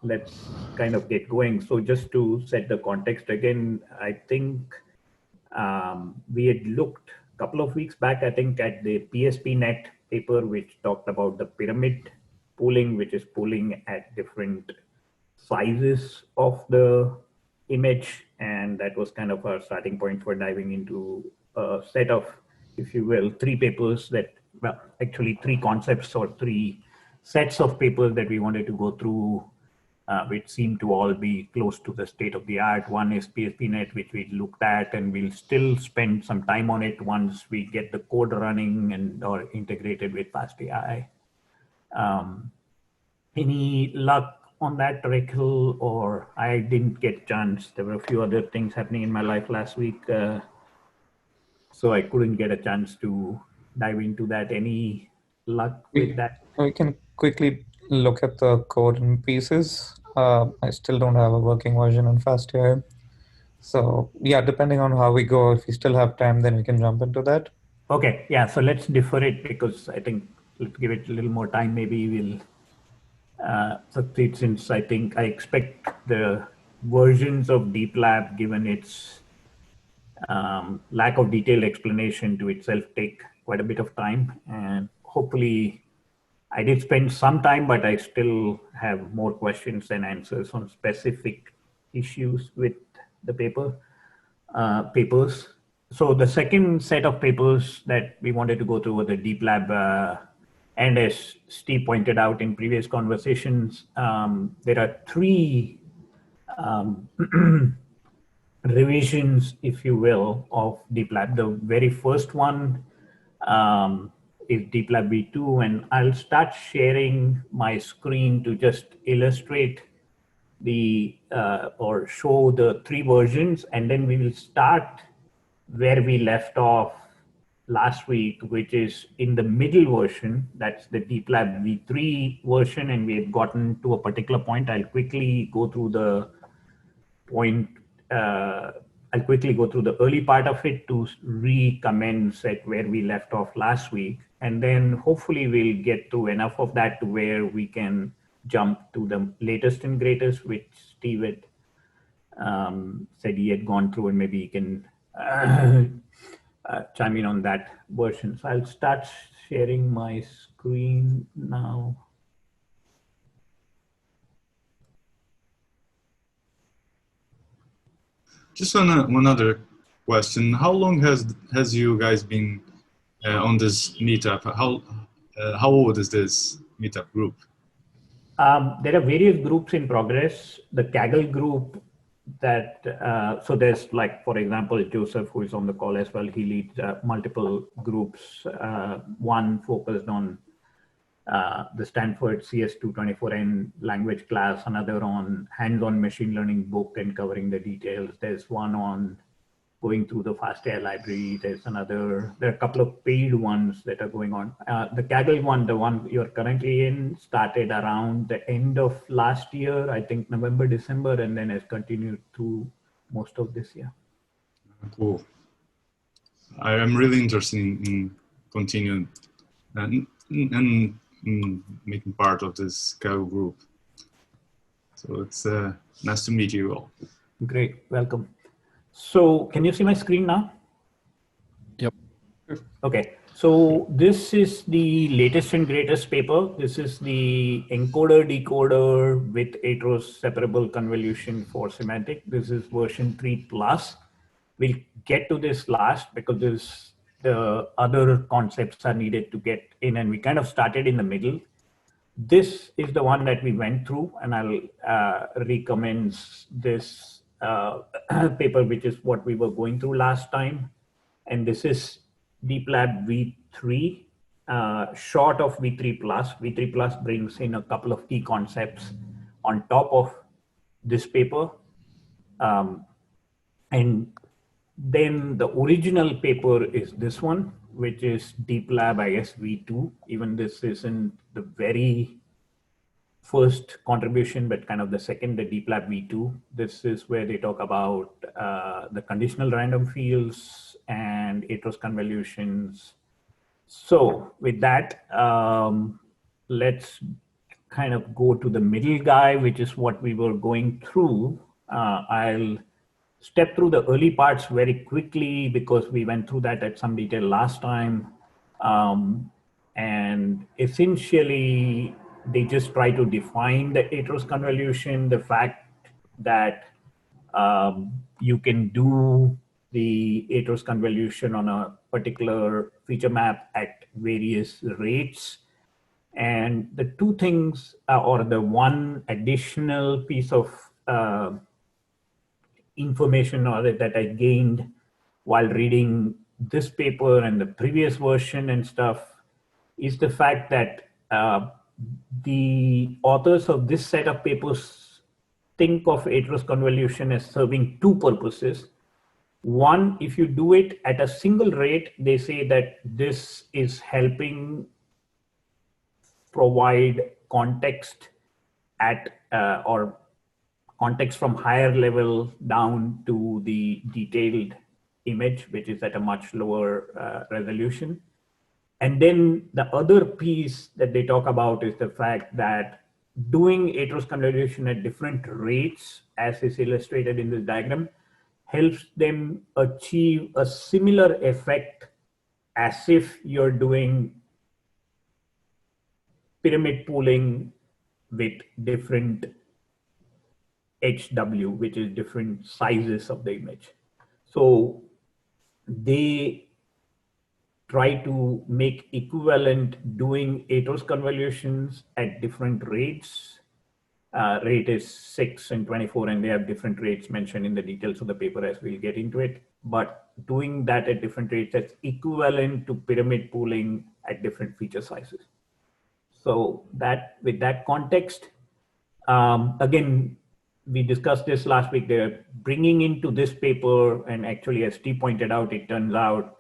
let's kind of get going. So just to set the context again, I think we had looked a couple of weeks back, I think, at the PSP.NET paper, which talked about the pyramid pooling, which is pooling at different sizes of the image. And that was kind of our starting point for diving into a set of, if you will, three papers that, well, actually three concepts or three sets of papers that we wanted to go through, which seem to all be close to the state of the art. One is PSP.NET, which we looked at, and we'll still spend some time on it once we get the code running and or integrated with FastAI. Any luck on that, Rekil? Or I didn't get a chance. There were a few other things happening in my life last week, so I couldn't get a chance to dive into that. Any luck with that? We can quickly look at the code in pieces. I still don't have a working version in FastAI. So yeah, depending on how we go, if we still have time, then we can jump into that. Okay, yeah, so let's defer it because I think let's give it a little more time. Maybe we'll succeed, since I think I expect the versions of Deep Lab, given its lack of detailed explanation to itself, take quite a bit of time. And hopefully I did spend some time, but I still have more questions than answers on specific issues with the papers. So the second set of papers that we wanted to go through were the Deep Lab, and as Steve pointed out in previous conversations, there are three revisions, if you will, of Deep Lab. The very first one is Deep Lab v2, and I'll start sharing my screen to just illustrate the or show the three versions, and then we will start where we left off last week, which is in the middle version. That's the Deep Lab v3 version, and we have gotten to a particular point. I'll quickly go through the early part of it to recommence at where we left off last week. And then hopefully we'll get to enough of that to where we can jump to the latest and greatest, which Steve had said he had gone through, and maybe he can chime in on that version. So I'll start sharing my screen now. Just one other question. How long has you guys been on this meetup? How old is this meetup group? There are various groups in progress. The Kaggle group that, so there's, like, for example, Joseph, who is on the call as well, he leads multiple groups. One focused on the Stanford CS224N language class, another on hands-on machine learning book and covering the details. There's one on going through the FastAI library. There's another, there are a couple of paid ones that are going on. The Kaggle one, the one you're currently in, started around the end of last year, I think November, December, and then has continued through most of this year. Cool. I am really interested in continuing and making part of this Kaggle group. So it's nice to meet you all. Great, welcome. So can you see my screen now? Yep. Okay, so this is the latest and greatest paper. This is the encoder decoder with Atros separable convolution for semantic. This is version 3+. We'll get to this last because the other concepts are needed to get in, and we kind of started in the middle. This is the one that we went through, and I'll recommence this paper, which is what we were going through last time. And this is Deep Lab v3, short of v3+. v3+ brings in a couple of key concepts on top of this paper. And then the original paper is this one, which is Deep Lab, I guess, v2. Even this isn't the very first contribution, but kind of the second, the Deep Lab v2. This is where they talk about the conditional random fields and Atros convolutions. So with that, let's kind of go to the middle guy, which is what we were going through. I'll step through the early parts very quickly because we went through that at some detail last time. And essentially, they just try to define the Atros convolution, the fact that you can do the Atros convolution on a particular feature map at various rates. And the two things, or the one additional piece of information or that I gained while reading this paper and the previous version and stuff, is the fact that the authors of this set of papers think of Atros convolution as serving two purposes. One, if you do it at a single rate, they say that this is helping provide context at or context from higher level down to the detailed image, which is at a much lower resolution. And then the other piece that they talk about is the fact that doing Atros convolution at different rates, as is illustrated in this diagram, helps them achieve a similar effect as if you're doing pyramid pooling with different HW, which is different sizes of the image. So they try to make equivalent doing Atros convolutions at different rates. Rate is 6 and 24, and they have different rates mentioned in the details of the paper as we'll get into it. But doing that at different rates, that's equivalent to pyramid pooling at different feature sizes. So that with that context, again, we discussed this last week, they're bringing into this paper, and actually as Steve pointed out, it turns out,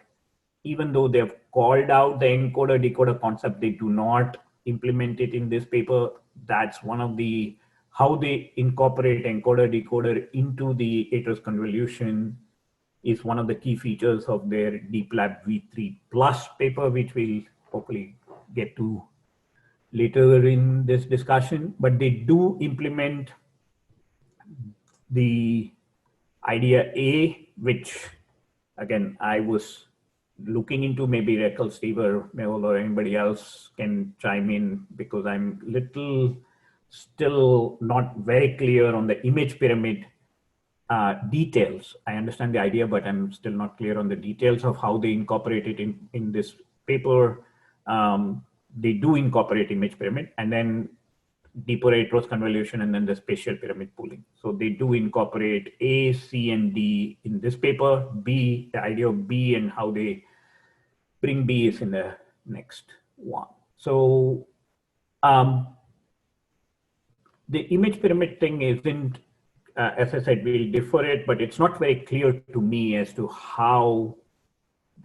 even though they've called out the encoder decoder concept, they do not implement it in this paper. That's one of the, how they incorporate encoder decoder into the Atros convolution is one of the key features of their Deep Lab V3 Plus paper, which we'll hopefully get to later in this discussion. But they do implement the idea A, which again, I was looking into, maybe Rekel, Steve, or Mehul, or anybody else can chime in, because I'm still not very clear on the image pyramid details. I understand the idea, but I'm still not clear on the details of how they incorporate it in this paper. They do incorporate image pyramid, and then deeper Atros convolution, and then the spatial pyramid pooling. So they do incorporate A, C, and D in this paper. B, the idea of B and how they bring B is in the next one. So the image pyramid thing isn't, as I said, we'll defer it, but it's not very clear to me as to how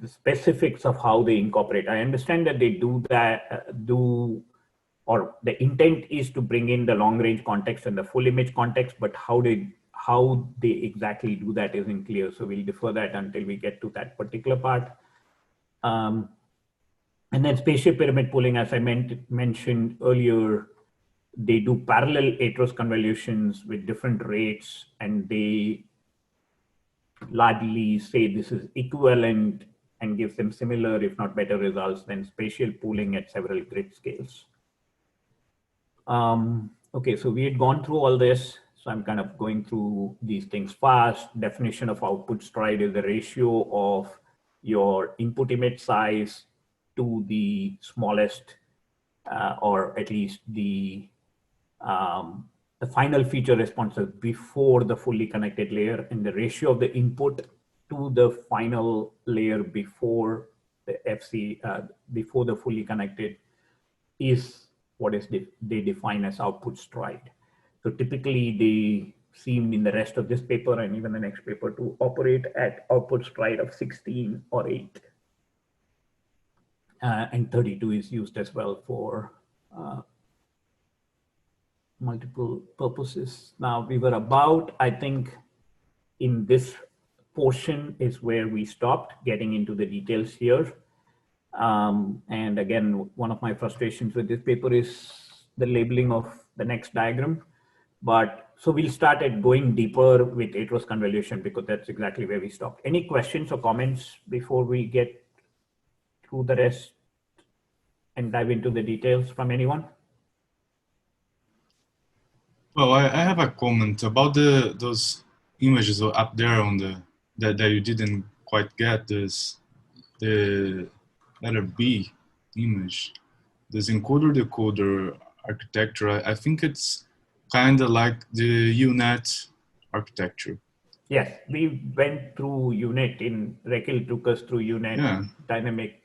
the specifics of how they incorporate. I understand that they do that, or the intent is to bring in the long range context and the full image context, but how they exactly do that isn't clear. So we'll defer that until we get to that particular part. And then spatial pyramid pooling, as I mentioned earlier, they do parallel Atros convolutions with different rates, and they largely say this is equivalent and gives them similar, if not better results than spatial pooling at several grid scales. Okay, so we had gone through all this. So I'm kind of going through these things fast. Definition of output stride is the ratio of your input image size to the smallest, or at least the final feature responses before the fully connected layer, and the ratio of the input to the final layer before the FC, before the fully connected, is what is they define as output stride. So typically they seem in the rest of this paper and even the next paper to operate at output stride of 16 or 8. And 32 is used as well for multiple purposes. Now we were about, I think in this portion is where we stopped getting into the details here. And again, one of my frustrations with this paper is the labeling of the next diagram. But so we'll start at going deeper with Atros convolution because that's exactly where we stopped. Any questions or comments before we get through the rest and dive into the details from anyone? Well, I have a comment about those images up there on that you didn't quite get. This the letter B image, this encoder decoder architecture. I think it's kind of like the UNet architecture. Yes, we went through UNet in Rekil took us through UNet, Yeah. dynamic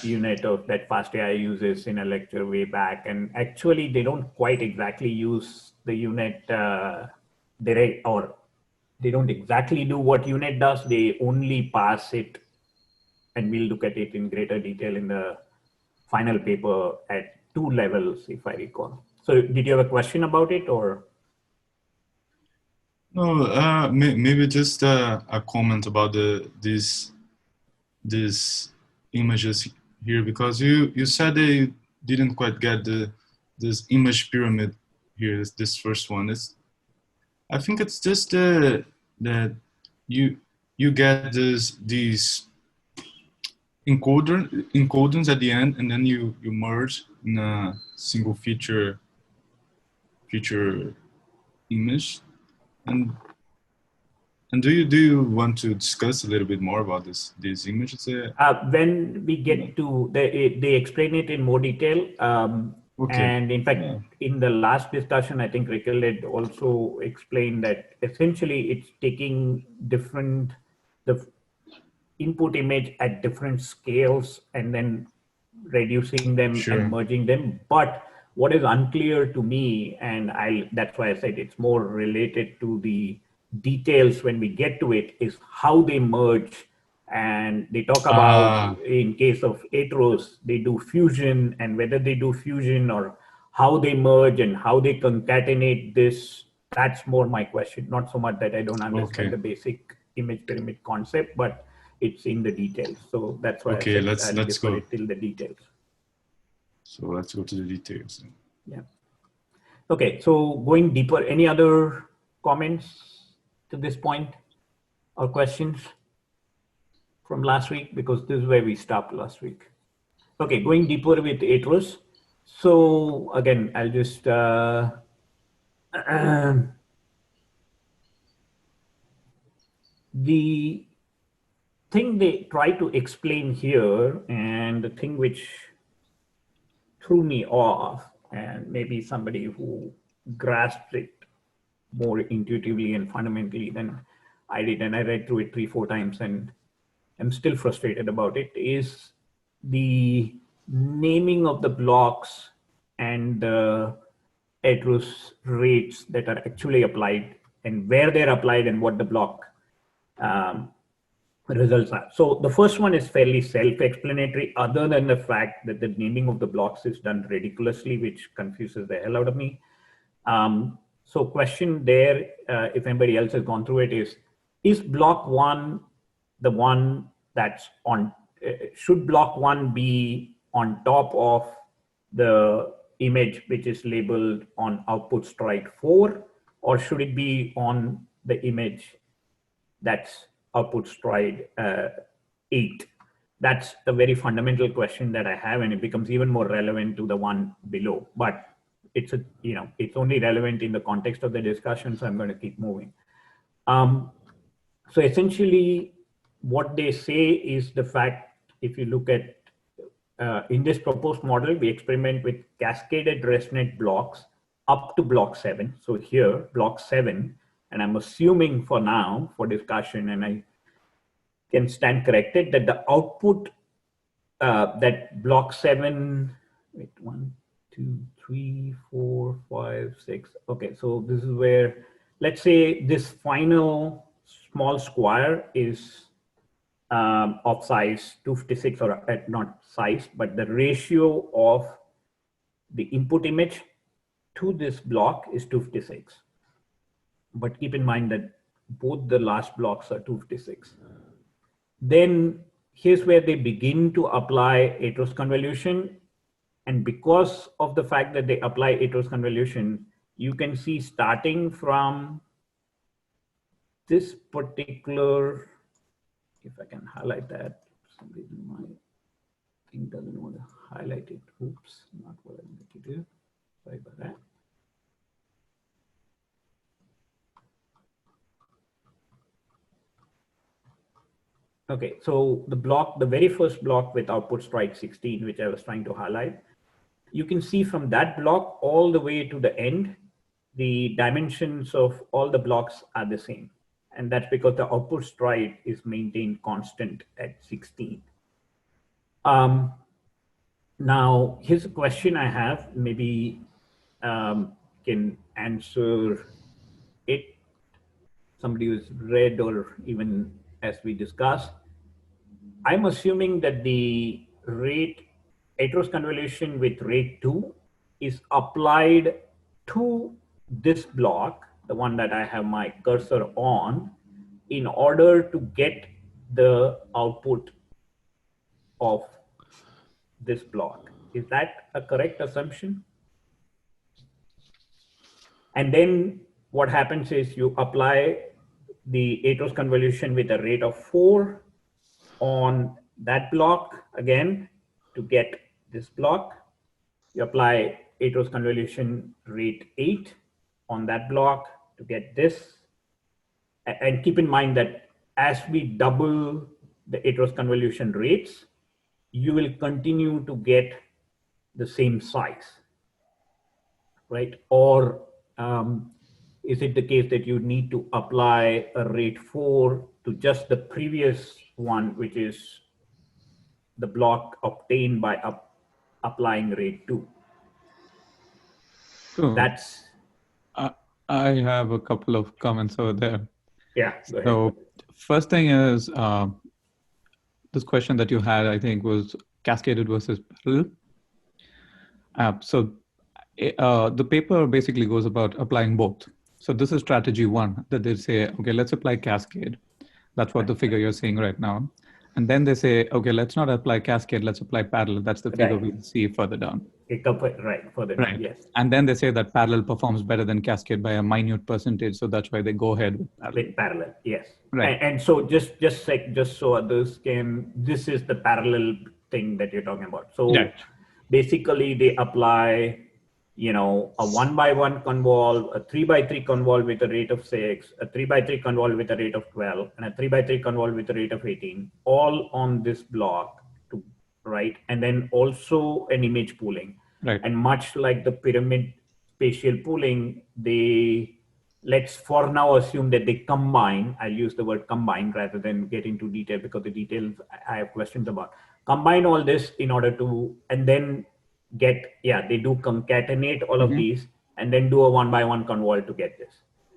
unit of that FastAI uses in a lecture way back. And actually, they don't quite exactly use the UNet direct, or they don't exactly do what UNet does. They only pass it, and we'll look at it in greater detail in the final paper at 2 levels, if I recall. So did you have a question about it, or? No, maybe just a comment about these images here, because you said they didn't quite get this image pyramid here. This first one is, I think it's just that you get these encodings at the end, and then you merge in a single feature image. And do you want to discuss a little bit more about these images? When we get to they explain it in more detail. Okay. And in fact, in the last discussion, I think Rikel had also explained that essentially it's taking the input image at different scales and then reducing them and merging them. But what is unclear to me, and that's why I said it's more related to the details when we get to it, is how they merge. And they talk about, in case of Atros, they do fusion, and whether they do fusion or how they merge and how they concatenate this. That's more my question. Not so much that I don't understand the basic image pyramid concept, but it's in the details. So that's why I said let's go till the details. So let's go to the details. Yeah. Okay, so going deeper, any other comments to this point or questions from last week? Because this is where we stopped last week. Okay, going deeper with Atros. So again, I'll just the thing they try to explain here, and the thing which threw me off, and maybe somebody who grasped it more intuitively and fundamentally than I did, and I read through it 3-4 times and I'm still frustrated about it, is the naming of the blocks and the Atros rates that are actually applied and where they're applied and what the block results are. So the first one is fairly self-explanatory, other than the fact that the naming of the blocks is done ridiculously, which confuses the hell out of me. So question there, if anybody else has gone through it, is block 1 the one that's on, should block 1 be on top of the image which is labeled on output stride 4, or should it be on the image that's output stride 8? That's a very fundamental question that I have, and it becomes even more relevant to the one below. But it's it's only relevant in the context of the discussion, so I'm going to keep moving. So essentially, what they say is the fact, if you look at in this proposed model, we experiment with cascaded ResNet blocks up to block 7. So here, block 7, and I'm assuming for now, for discussion, and I can stand corrected, that the output that block 7, wait, 1, 2, 3, 4, 5, 6. Okay, so this is where, let's say this final small square is of size 256, or not size, but the ratio of the input image to this block is 256. But keep in mind that both the last blocks are 256. Then here's where they begin to apply Atros convolution. And because of the fact that they apply Atros convolution, you can see starting from this particular, if I can highlight that, for some reason my thing doesn't want to highlight it. Oops, not what I meant to do. Sorry about that. Okay, so the very first block with output strike 16, which I was trying to highlight, you can see from that block all the way to the end, the dimensions of all the blocks are the same. And that's because the output stride is maintained constant at 16. Now, here's a question I have, maybe can answer it, somebody who's read or even as we discussed. I'm assuming that the rate Atros convolution with rate 2 is applied to this block, the one that I have my cursor on, in order to get the output of this block. Is that a correct assumption? And then what happens is you apply the Atros convolution with a rate of 4 on that block again to get this block. You apply Atros convolution rate 8 on that block to get this. And keep in mind that as we double the Atros convolution rates, you will continue to get the same size, right? Or is it the case that you need to apply a rate 4 to just the previous one, which is the block obtained by applying rate 2? So That's... I have a couple of comments over there. Yeah, go ahead. So first thing is this question that you had, I think, was cascaded versus parallel. The paper basically goes about applying both. So this is strategy 1, that they say, okay, let's apply cascade. That's what the figure you're seeing right now. And then they say, okay, let's not apply cascade, let's apply parallel. That's the figure we'll see further down. Right, further down, yes. And then they say that parallel performs better than cascade by a minute percentage. So that's why they go ahead with parallel. With parallel, yes. Right. And so just so others can, this is the parallel thing that you're talking about. So basically they apply, a 1x1 convol, a 3x3 convol with a rate of 6, a 3x3 convol with a rate of 12, and a 3x3 convol with a rate of 18, all on this block, right? And then also an image pooling. Right. And much like the pyramid spatial pooling, let's for now assume that they combine. I'll use the word combine rather than get into detail, because the details I have questions about. Combine all this in order to, and then they do concatenate all of these and then do a 1x1 convol to get this.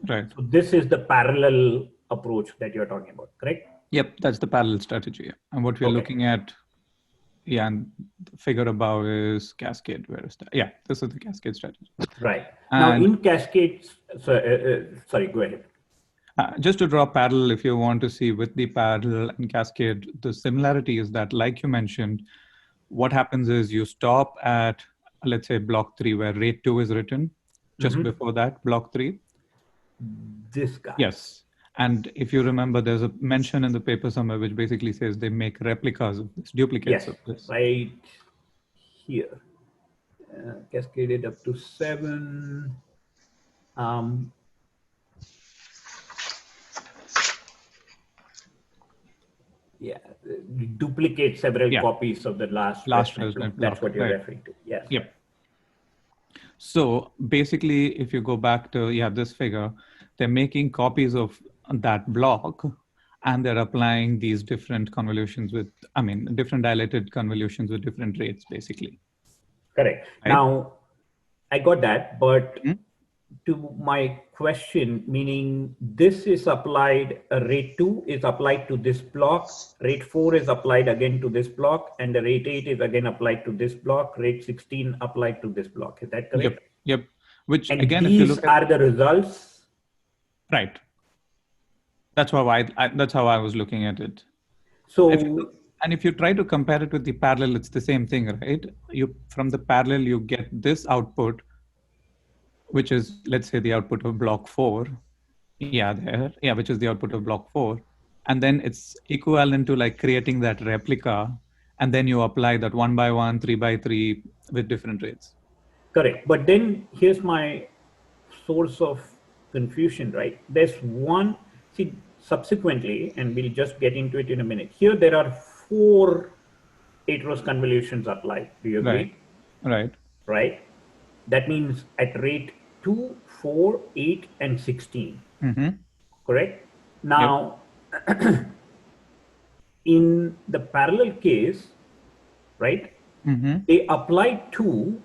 Right. So this is the parallel approach that you're talking about, correct? Yep, that's the parallel strategy. And what we're looking at, and the figure above is cascade. Where is that? Yeah, this is the cascade strategy. Right. And now in cascades, sorry, go ahead. Just to draw parallel, if you want to see with the parallel and cascade, the similarity is that, like you mentioned, what happens is you stop at, let's say, block 3, where rate 2 is written. Just before that, block 3. This guy. Yes. And if you remember, there's a mention in the paper somewhere which basically says they make replicas of this, duplicates of this. Right here. Cascaded up to 7. Duplicate several copies of the last resonant. That's what you're referring to. Yes. Yep. So basically, if you go back to this figure, they're making copies of that block, and they're applying these different convolutions with, different dilated convolutions with different rates, basically. Correct. Right? Now, I got that, but to my question, meaning this is applied, rate 2 is applied to this block, rate 4 is applied again to this block, and the rate 8 is again applied to this block, rate 16 applied to this block. Is that correct? Yep. Which, and again, these if you look are the results? Right. That's how I was looking at it. So And if you try to compare it with the parallel, it's the same thing, right? From the parallel, you get this output, which is, let's say, the output of block 4. Yeah, there. Yeah, which is the output of block 4. And then it's equivalent to like creating that replica. And then you apply that 1 by 1, 3 by 3 with different rates. Correct. But then here's my source of confusion, right? There's one, see, subsequently, and we'll just get into it in a minute. Here, there are 4 Atros convolutions applied. Do you agree? Right. Right. That means at rate 2, 4, 8, and 16. Mm-hmm. Correct? Now, yep. In the parallel case, right, mm-hmm. they apply 2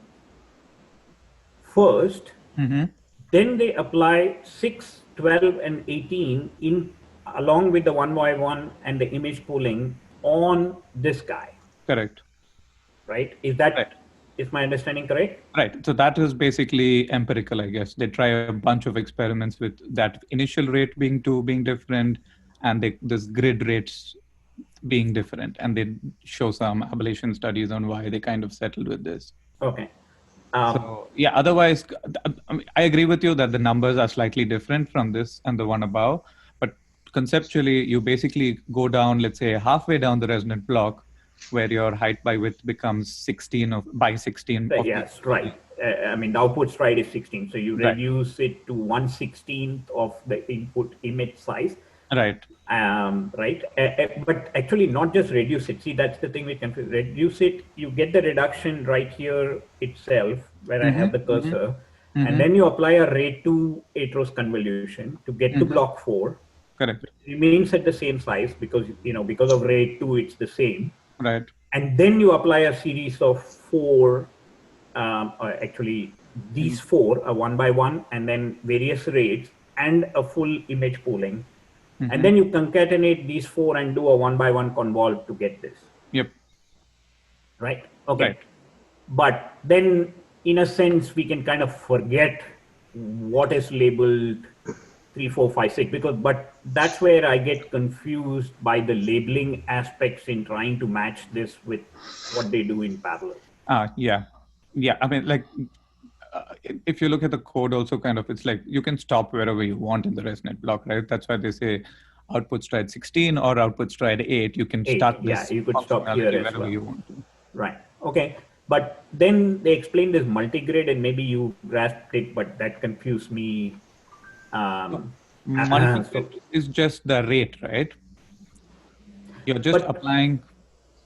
first, mm-hmm. then they apply 6, 12, and 18 in along with the 1 by 1 and the image pooling on this guy. Correct. Right? Is that right. Is my understanding correct? Right. So that is basically empirical, I guess. They try a bunch of experiments with that initial rate being 2 being different, and this grid rates being different, and they show some ablation studies on why they kind of settled with this. Okay. So yeah, otherwise, I agree with you that the numbers are slightly different from this and the one above, but conceptually, you basically go down, let's say, halfway down the resonant block, where your height by width becomes 16 by 16. Yes, right. I mean, the output stride is 16, so you right. reduce it to 1/16 of the input image size. Right. Right. But actually, not just reduce it. See, that's the thing we can reduce it. You get the reduction right here itself, where I have the cursor, and then you apply a rate 2 Atros convolution to get to block 4. Correct. It remains at the same size because because of rate 2, it's the same. Right. And then you apply a series of 4. Actually, these 4, a 1 by 1, and then various rates and a full image pooling. And then you concatenate these 4 and do a 1 by 1 convolve to get this. Yep. Right. Okay. Right. But then, in a sense, we can kind of forget what is labeled 3, 4, 5, 6 but that's where I get confused by the labeling aspects in trying to match this with what they do in parallel. Yeah. I mean, like, if you look at the code also kind of, it's like you can stop wherever you want in the resonant block, right? That's why they say output stride 16 or output stride 8. You can start this. Yeah, you could stop here as wherever well. You want to. Right. Okay. But then they explain this multigrid, and maybe you grasped it, but that confused me. Multigrid is just the rate, right? You're just applying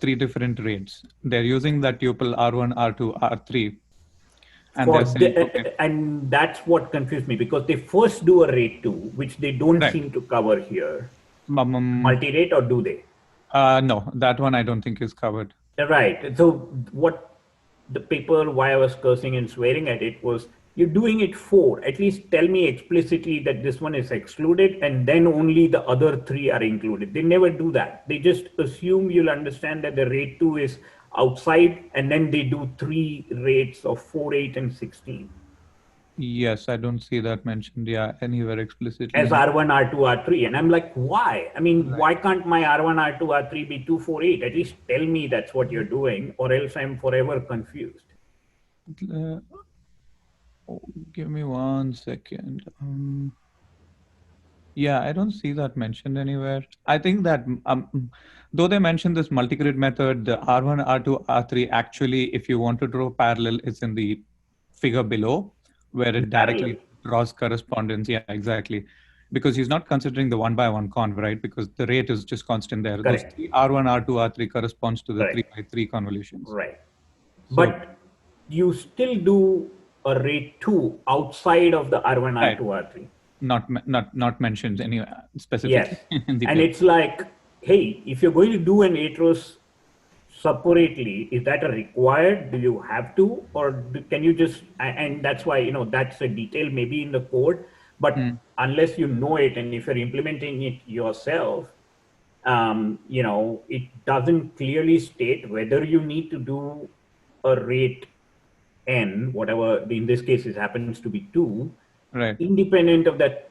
3 different rates. They're using that tuple R1, R2, R3. And they're saying, and that's what confused me, because they first do a rate 2, which they don't seem to cover here. Multi-rate, or do they? No, that one I don't think is covered. Right. So what the paper, why I was cursing and swearing at it, was you're doing it 4. At least tell me explicitly that this one is excluded, and then only the other 3 are included. They never do that. They just assume you'll understand that the rate 2 is outside, and then they do 3 rates of 4, 8, and 16. Yes, I don't see that mentioned, anywhere explicitly. As R1, R2, R3. And I'm like, why? I mean, why can't my R1, R2, R3 be 2, 4, 8? At least tell me that's what you're doing, or else I'm forever confused. Give me 1 second. Yeah, I don't see that mentioned anywhere. I think that though they mentioned this multigrid method, the R1, R2, R3, actually, if you want to draw parallel, it's in the figure below, where it directly draws correspondence. Yeah, exactly. Because he's not considering the 1 by 1 conv, right? Because the rate is just constant there. Correct. Those R1, R2, R3 corresponds to the 3 by 3 convolutions. Right. So, but you still do a rate 2 outside of the R1, R2, R3. Not mentioned anywhere specifically. Yes. In the and it's like, hey, if you're going to do an Atros separately, is that a required? Do you have to, or can you just? And that's why that's a detail maybe in the code, but unless you know it, and if you're implementing it yourself, it doesn't clearly state whether you need to do a rate n, whatever in this case it happens to be 2. Right. Independent of that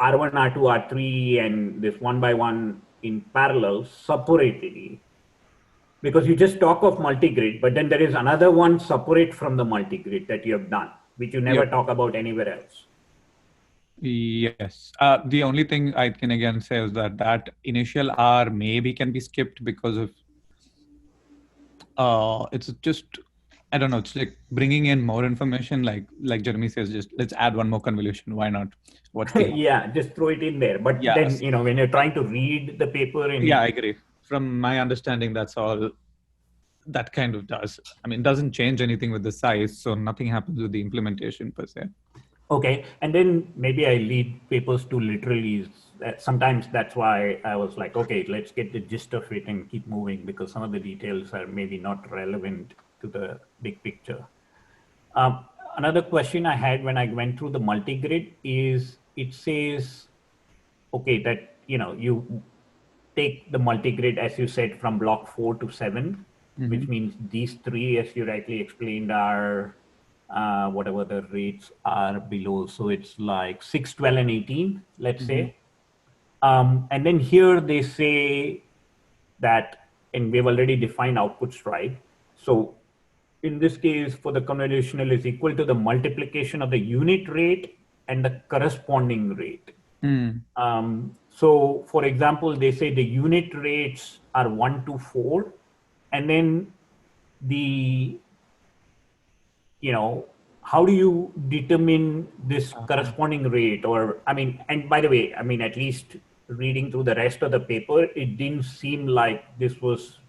R1, R2, R3, and this 1 by 1 in parallel separately, Because you just talk of multigrid, but then there is another one separate from the multigrid that you have done, which you never talk about anywhere else. Yes. The only thing I can again say is that that initial R maybe can be skipped because of it's just, I don't know, it's like bringing in more information, like Jeremy says, just let's add one more convolution. Why not? What's the yeah, just throw it in there. But then, you know, when you're trying to read the paper and I agree. From my understanding, that's all that kind of does. I mean, it doesn't change anything with the size, so nothing happens with the implementation per se. Okay, and then maybe I lead papers to literally, sometimes that's why I was like, okay, let's get the gist of it and keep moving, because some of the details are maybe not relevant to the big picture. Another question I had when I went through the multigrid is, it says, okay, that, you know, you take the multigrid, as you said, from block 4 to 7, which means these three, as you rightly explained, are whatever the rates are below. So it's like 6, 12, and 18, let's say. And then here they say that, and we've already defined outputs, right? So in this case, for the convolutional is equal to the multiplication of the unit rate and the corresponding rate. So for example, they say the unit rates are 1 to 4, and then the, you know, how do you determine this corresponding rate? Or, I mean, and by the way, I mean, at least reading through the rest of the paper, it didn't seem like this was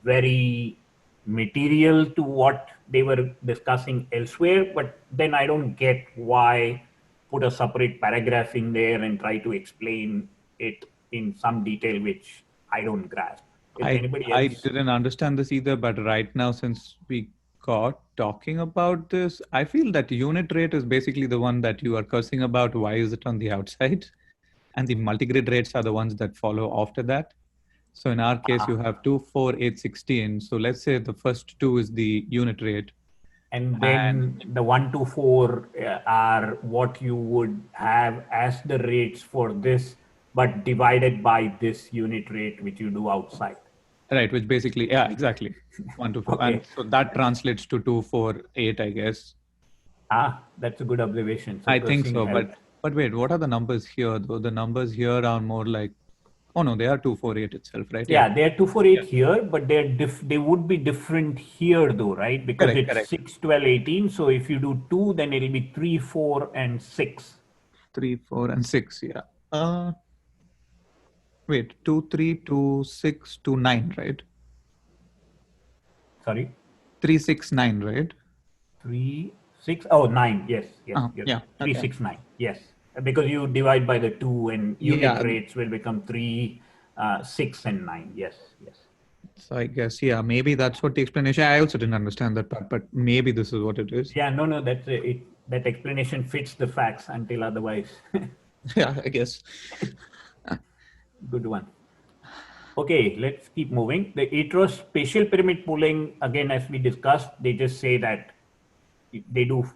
very material to what they were discussing elsewhere. But then I don't get why put a separate paragraph in there and try to explain it in some detail, which I don't grasp. Is anybody else? I didn't understand this either, but right now, since we got talking about this, I feel that unit rate is basically the one that you are cursing about. Why is it on the outside? And the multigrid rates are the ones that follow after that. So in our case, you have 2, 4, 8, 16. So let's say the first two is the unit rate. And then the 1 to 4 are what you would have as the rates for this, but divided by this unit rate, which you do outside. Right, which basically, yeah, exactly. 1 to 4. Okay. And so that translates to 2, 4, 8, I guess. That's a good observation. So I think so. helped. But wait, what are the numbers here though? The numbers here are more like, oh no, they are 248 itself, right? Yeah, they are 248 here, but they would be different here though, right? Because it's 6, 12, 18. So if you do 2, then it'll be 3, 4, and 6. 3, 4, and 6, yeah. Wait, 2, 3, 2, 6, 2, 9, right? Sorry? 3, 6, 9, right? 3, 6, oh, 9. Yes, yes. Yeah. 3, 6, 9. Yes. Because you divide by the 2 and unit rates will become 3, 6, and 9. Yes, yes. So I guess, yeah, maybe that's what the explanation. I also didn't understand that part, but maybe this is what it is. Yeah, no, that's it. That explanation fits the facts until otherwise. Yeah, I guess. Good one. Okay, let's keep moving. The Atros spatial pyramid pooling, again, as we discussed, they just say that they do.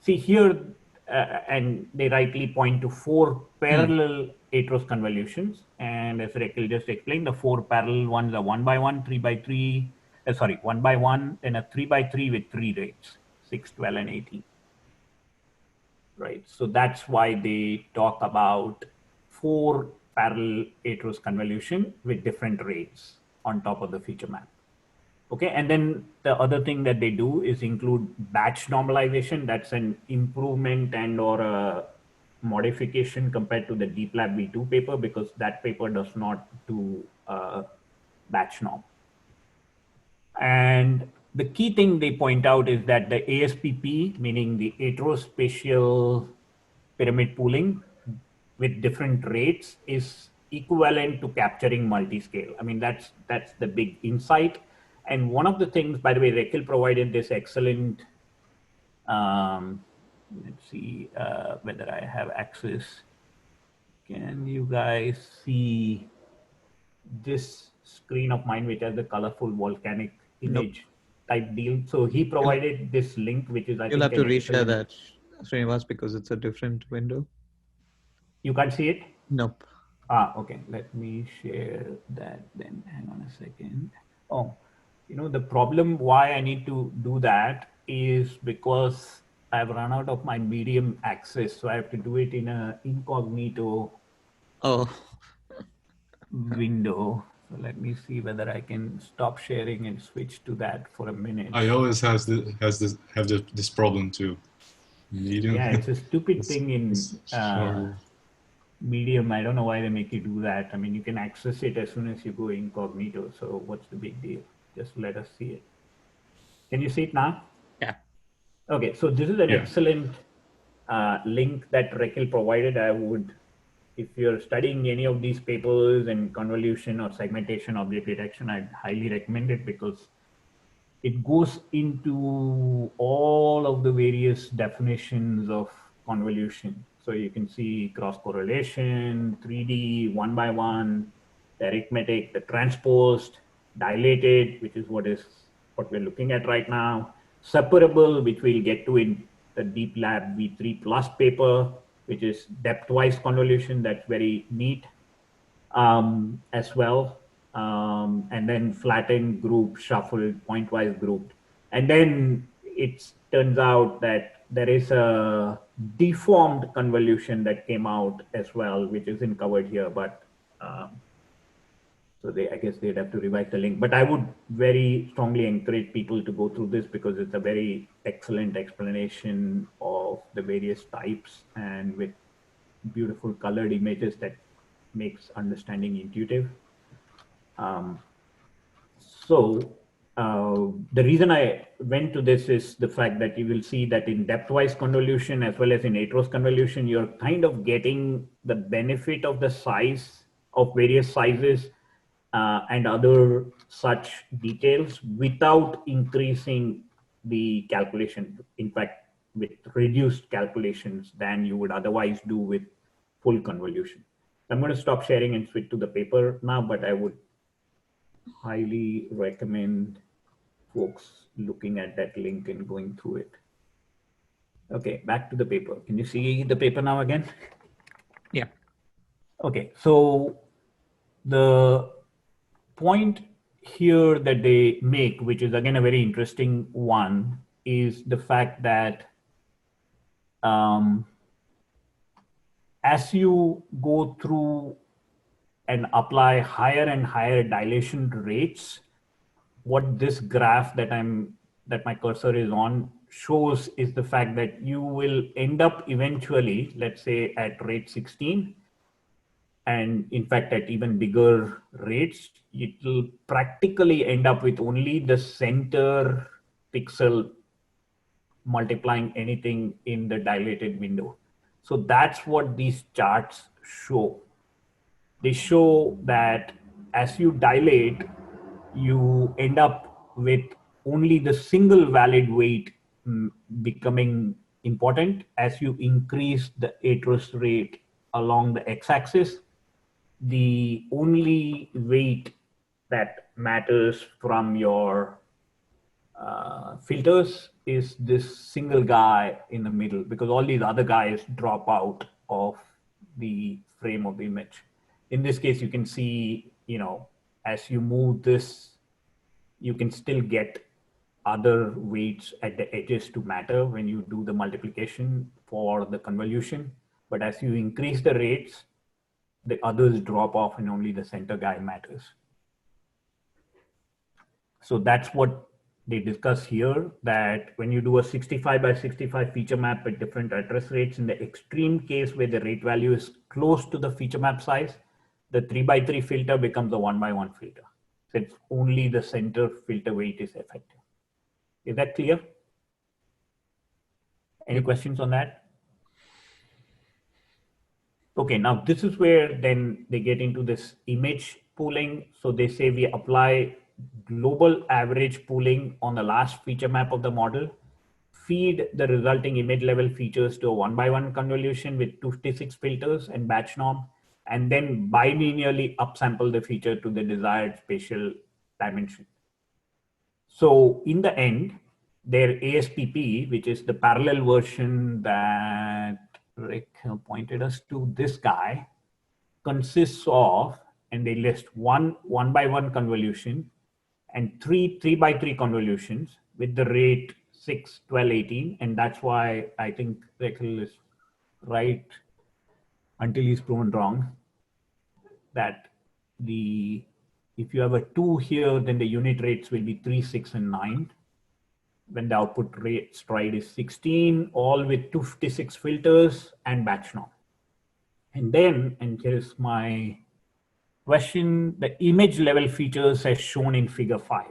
See here, and they rightly point to 4 parallel Atros convolutions. And as Rekil just explained, the 4 parallel ones are 1 by 1, 3 by 3, 1 by 1, and a 3 by 3 with 3 rates, 6, 12, and 18. Right. So that's why they talk about 4 parallel Atros convolution with different rates on top of the feature map. Okay, and then the other thing that they do is include batch normalization. That's an improvement and or a modification compared to the DeepLab V2 paper, because that paper does not do batch norm. And the key thing they point out is that the ASPP, meaning the Atros spatial pyramid pooling with different rates, is equivalent to capturing multi-scale. I mean, that's the big insight. And one of the things, by the way, Rekil provided this excellent, let's see whether I have access. Can you guys see this screen of mine, which has the colorful volcanic image type deal? So he provided this link, which is, I You'll think, have to reshare that, Srinivas, because it's a different window. You can't see it? Nope. Okay. Let me share that then. Hang on a second. Oh, the problem why I need to do that is because I've run out of my medium access. So I have to do it in a incognito Oh, window. So let me see whether I can stop sharing and switch to that for a minute. I always have this problem too. Medium. Yeah, it's a stupid thing it's in horrible. Medium. I don't know why they make you do that. I mean, you can access it as soon as you go incognito. So what's the big deal? Just let us see it. Can you see it now? yeah. Okay, so this is an Yeah. excellent link that Rekil provided. I would, if you're studying any of these papers in convolution or segmentation object detection, I'd highly recommend it because it goes into all of the various definitions of convolution. So you can see cross correlation, 3D, one by one, the arithmetic, the transposed, dilated, which is what we're looking at right now, separable, which we'll get to in the Deep Lab V3 plus paper, which is depth-wise convolution. That's very neat as well. And then flattened, group, shuffled, pointwise grouped. And then it turns out that there is a deformed convolution that came out as well, which isn't covered here, but so I guess they'd have to revise the link. But I would very strongly encourage people to go through this because it's a very excellent explanation of the various types and with beautiful colored images that makes understanding intuitive. The reason I went to this is the fact that you will see that in depth-wise convolution as well as in Atros convolution, you're kind of getting the benefit of the size of various sizes and other such details without increasing the calculation. In fact, with reduced calculations than you would otherwise do with full convolution. I'm going to stop sharing and switch to the paper now, but I would highly recommend folks looking at that link and going through it. Okay, back to the paper. Can you see the paper now again? Yeah. Okay, so the point here that they make, which is again a very interesting one, is the fact that as you go through and apply higher and higher dilation rates, what this graph that my cursor is on shows is the fact that you will end up eventually, let's say at rate 16, and in fact at even bigger rates, it will practically end up with only the center pixel multiplying anything in the dilated window. So that's what these charts show. They show that as you dilate, you end up with only the single valid weight becoming important. As you increase the Atros rate along the x-axis, the only weight that matters from your filters is this single guy in the middle, because all these other guys drop out of the frame of the image. In this case, you can see, as you move this, you can still get other weights at the edges to matter when you do the multiplication for the convolution. But as you increase the rates, the others drop off and only the center guy matters. So that's what they discuss here, that when you do a 65 by 65 feature map at different address rates, in the extreme case where the rate value is close to the feature map size, the 3x3 filter becomes a 1x1 filter. Since only the center filter weight is effective. Is that clear? Any questions on that? Okay, now this is where then they get into this image pooling. So they say we apply global average pooling on the last feature map of the model, feed the resulting image level features to a 1x1 convolution with 256 filters and batch norm, and then bilinearly upsample the feature to the desired spatial dimension. So in the end, their ASPP, which is the parallel version that Rick pointed us to, this guy, consists of, and they list one 1x1 convolution and three 3x3 convolutions with the rate 6, 12, 18. And that's why I think Rekil is right until he's proven wrong, that if you have a 2 here, then the unit rates will be 3, 6, and 9. When the output rate stride is 16, all with 256 filters and batch norm. And then, and here's my question, the image level features as shown in figure 5.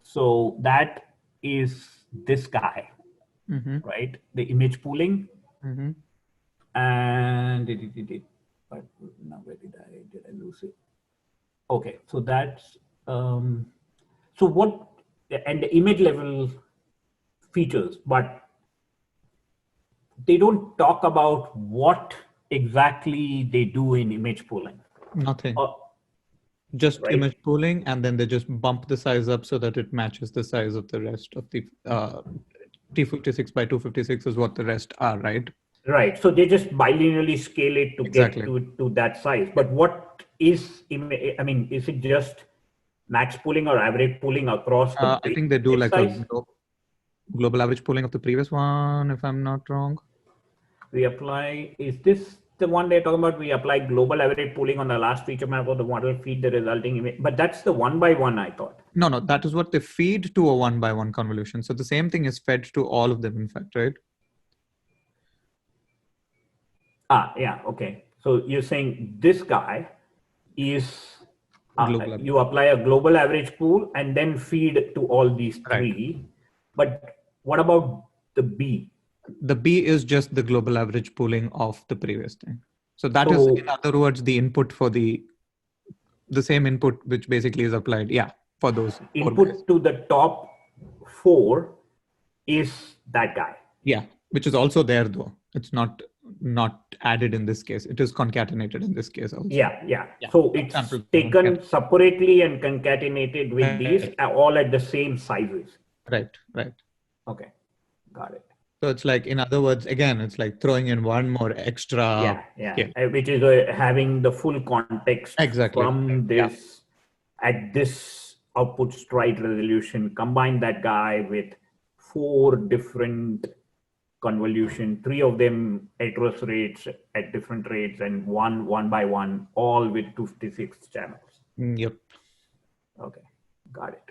So that is this guy, right? The image pooling. And but now where did I lose it? Okay, so that's, so what, and the image level features, but they don't talk about what exactly they do in image pooling. Nothing. Just right? Image pooling, and then they just bump the size up so that it matches the size of the rest of the T56 by 256 is what the rest are, right? Right. So they just bilinearly scale it to get to that size. But what is, I mean, is it just max pooling or average pooling across the I think they do like size? A global average pooling of the previous one, if I'm not wrong. We apply, is this the one they're talking about? We apply global average pooling on the last feature map of the model, feed the resulting image. But that's the 1x1, I thought. No, that is what they feed to a 1x1 convolution. So the same thing is fed to all of them, in fact, right? Yeah, okay. So you're saying this guy is, you apply a global average pool and then feed to all these three. Right. But what about the B? The B is just the global average pooling of the previous thing. So that is, in other words, the input for the same input, which basically is applied. Yeah, for those input to the top 4 is that guy. Yeah, which is also there though. It's not added in this case. It is concatenated in this case also. Yeah. So it's taken separately and concatenated with these all at the same sizes. Right. Okay, got it. So it's like, in other words, again, it's like throwing in one more extra. Yeah. Which is having the full context from this at this output stride resolution. Combine that guy with 4 different convolution, 3 of them Atros rates at different rates, and 1x1, all with 256 channels. Yep. Okay, got it.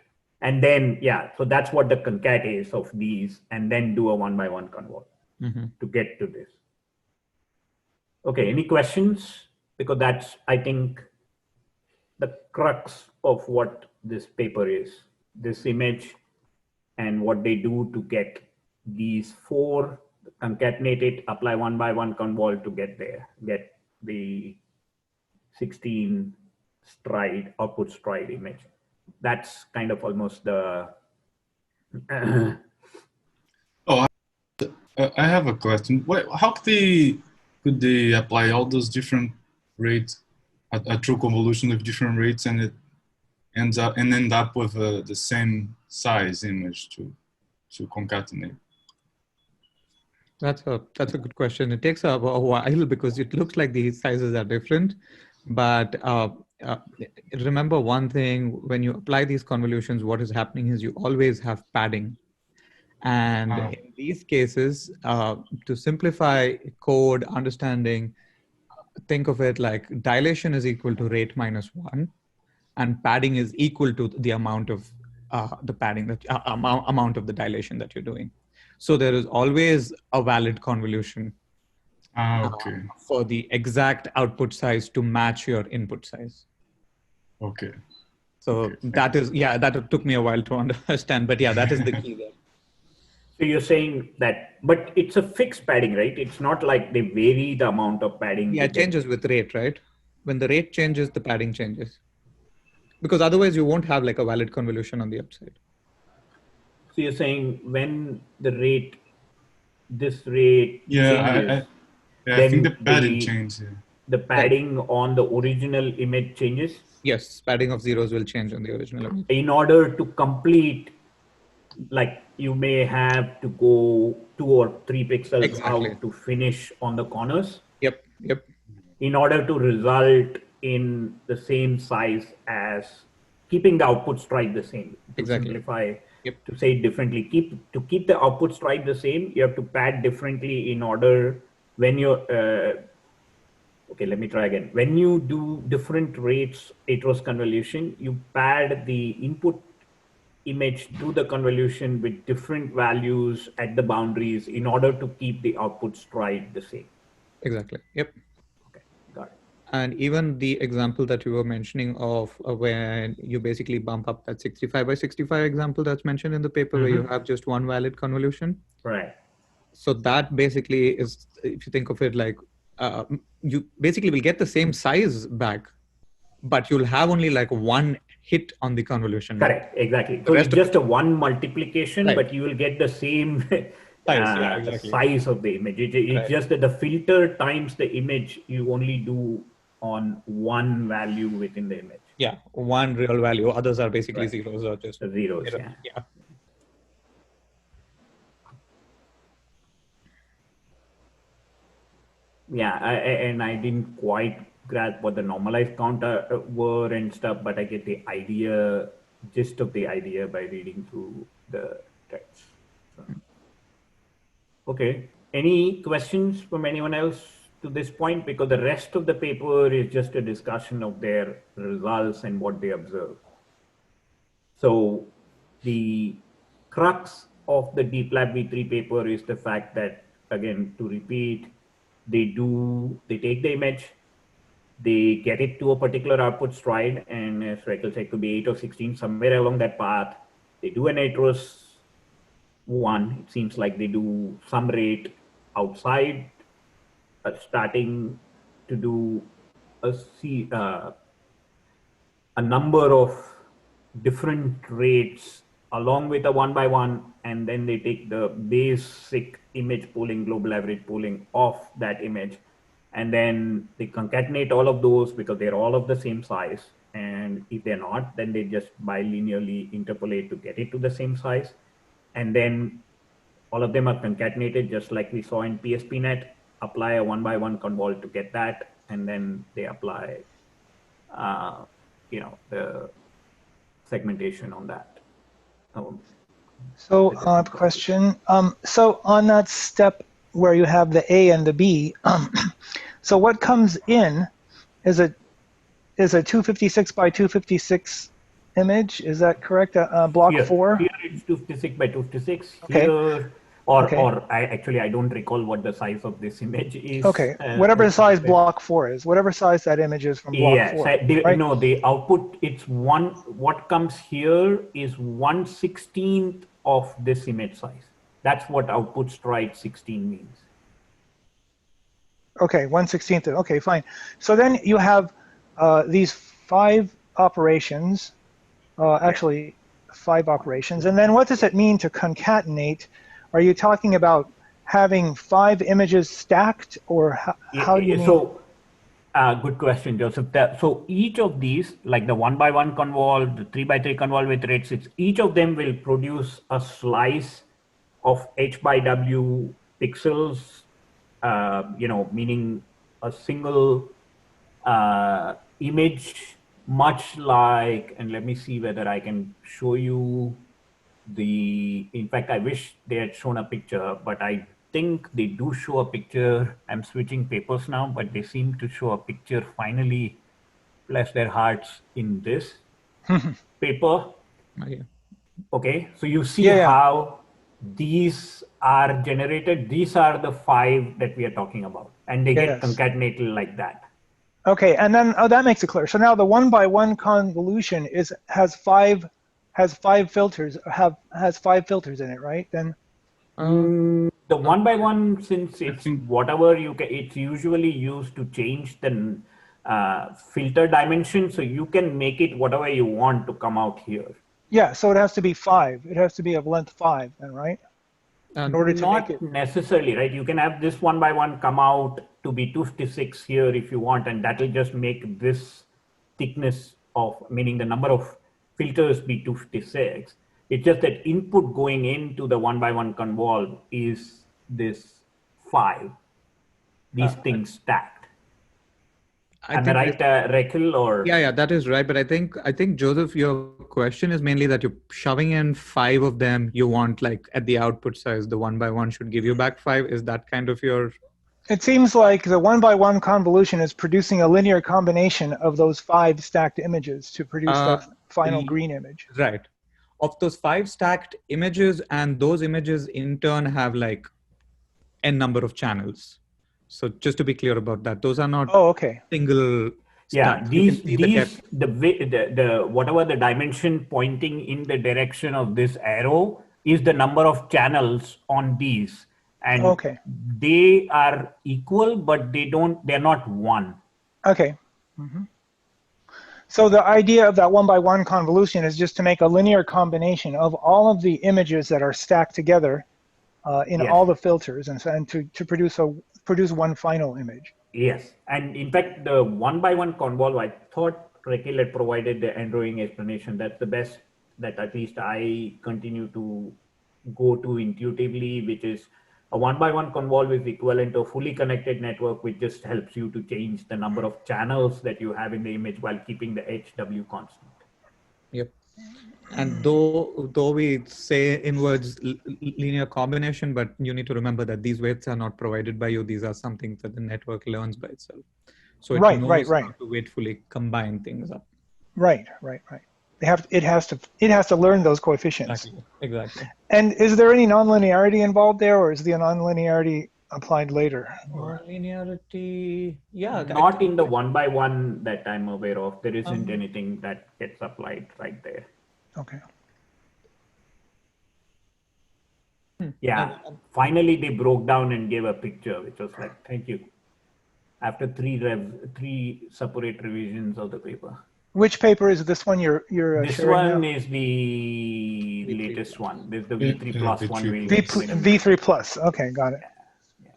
And then, so that's what the concat is of these, and then do a 1x1 convol to get to this. Okay, any questions? Because that's, I think, the crux of what this paper is, this image and what they do to get these 4 concatenated, apply 1x1 convol to get there, get the 16 stride, output stride image. That's kind of almost the. I have a question. How could they apply all those different rates, a true convolution with different rates, and it end up with the same size image to concatenate? That's a good question. It takes a while because it looks like these sizes are different, but remember one thing: when you apply these convolutions, what is happening is you always have padding, and in these cases, to simplify code understanding, think of it like dilation is equal to rate minus 1, and padding is equal to the amount of the padding that amount of the dilation that you're doing. So there is always a valid convolution for the exact output size to match your input size. Okay. So that is, that took me a while to understand, but that is the key there. So you're saying that, but it's a fixed padding, right? It's not like they vary the amount of padding. Yeah, it changes with rate, right? When the rate changes, the padding changes. Because otherwise you won't have like a valid convolution on the upside. So you're saying when the rate, this rate changes, I think the padding changes. The padding on the original image changes? Yes, padding of zeros will change on the original image. In order to complete, like you may have to go 2 or 3 pixels out to finish on the corners? Yep. in order to result in the same size as keeping the output stripe the same. To Exactly. simplify, Yep. to say it differently, to keep the output stripe the same, you have to pad differently in order when you're, okay, let me try again. When you do different rates Atros convolution, you pad the input image to the convolution with different values at the boundaries in order to keep the output stripe the same. Exactly. Yep. Okay, got it. And even the example that you were mentioning of when you basically bump up that 65 by 65 example that's mentioned in the paper, where you have just one valid convolution. Right. So that basically is, if you think of it like, you basically will get the same size back, but you'll have only like one hit on the convolution. Correct, exactly. The So rest it's of just a one multiplication, Right. but you will get the same Size, yeah, exactly. size of the image. It's Right. just that the filter times the image you only do on one value within the image. Yeah, one real value. Others are basically Right. zeros or just Zeros, error. yeah. Yeah. Yeah, and I didn't quite grasp what the normalized counter were and stuff, but I get the idea, gist of the idea by reading through the text. So. Okay, any questions from anyone else to this point? Because the rest of the paper is just a discussion of their results and what they observe. So the crux of the Deep Lab V3 paper is the fact that, again, to repeat, they take the image, they get it to a particular output stride, and as Rekel said, it could be 8 or 16, somewhere along that path. They do an Atros one. It seems like they do some rate outside, starting to do a number of different rates along with a one by one, and then they take the basic image pooling, global average pooling of that image, and then they concatenate all of those because they're all of the same size. And if they're not, then they just bilinearly interpolate to get it to the same size. And then all of them are concatenated just like we saw in PSPNet, apply a one by one convol to get that, and then they apply the segmentation on that. So question. So on that step where you have the A and the B, so what comes in is a 256 by 256 image. Is that correct? Block here, 4? Here it's 256 by 256. Okay. Here, or I don't recall what the size of this image is. Okay, whatever size block 4 is, whatever size that image is from block 4. Right? No, the output, it's one, what comes here is 1/16 of this image size. That's what output stride 16 means. Okay, 1/16. Okay, fine. So then you have these 5 operations, actually 5 operations. And then what does it mean to concatenate? Are you talking about having 5 images stacked, or how do you mean? So, good question, Joseph. So each of these, like the 1 by 1 convol, the 3 by 3 convol with rate 6, each of them will produce a slice of H by W pixels, meaning a single image, much like, and let me see whether I can show you in fact, I wish they had shown a picture, but I think they do show a picture. I'm switching papers now, but they seem to show a picture finally, bless their hearts, in this paper. Oh, yeah. Okay, so you see how these are generated. These are the 5 that we are talking about, and they get concatenated like that. Okay, and then that makes it clear. So now the 1 by 1 convolution has 5 filters, has 5 filters in it, right? Then the 1 by 1, since it's whatever it's usually used to change the filter dimension, so you can make it whatever you want to come out here. Yeah, so it has to be 5. It has to be of length 5, then, right? In order to not make it necessarily, right? You can have this 1 by 1 come out to be 256 here if you want, and that will just make this thickness of, meaning the number of filters, be 256. It's just that input going into the 1 by 1 convol is this 5, these things stacked. Am I right, Rekil? Or yeah, that is right. But I think Joseph, your question is mainly that you're shoving in 5 of them. You want like at the output size, the 1 by 1 should give you back 5. Is that kind of your? It seems like the 1 by 1 convolution is producing a linear combination of those 5 stacked images to produce that final green image. Right. Of those 5 stacked images, and those images in turn have like n number of channels. So just to be clear about that, those are not single. Yeah, stacks. the whatever the dimension pointing in the direction of this arrow is the number of channels on these, and they are equal, but they're not one. Okay. So the idea of that 1 by 1 convolution is just to make a linear combination of all of the images that are stacked together in all the filters, and to produce one final image. Yes, and in fact, the 1 by 1 convol, I thought Rekil had provided the Android explanation. That's the best that at least I continue to go to intuitively, which is a 1 by 1 convol is equivalent to a fully connected network, which just helps you to change the number of channels that you have in the image while keeping the HW constant. Yep. And though we say in words linear combination, but you need to remember that these weights are not provided by you. These are something that the network learns by itself. So it knows how to weightfully combine things up. Right. It has to learn those coefficients. Exactly. And is there any nonlinearity involved there, or is the nonlinearity applied later? Nonlinearity, yeah. Not in the 1 by 1 that I'm aware of. There isn't anything that gets applied right there. Okay. Yeah. Finally, they broke down and gave a picture, which was like, thank you. After three separate revisions of the paper. Which paper is this one you're this sharing one now? Is the latest one. There's the V3 plus one. V3 plus. Okay, got it. Yeah.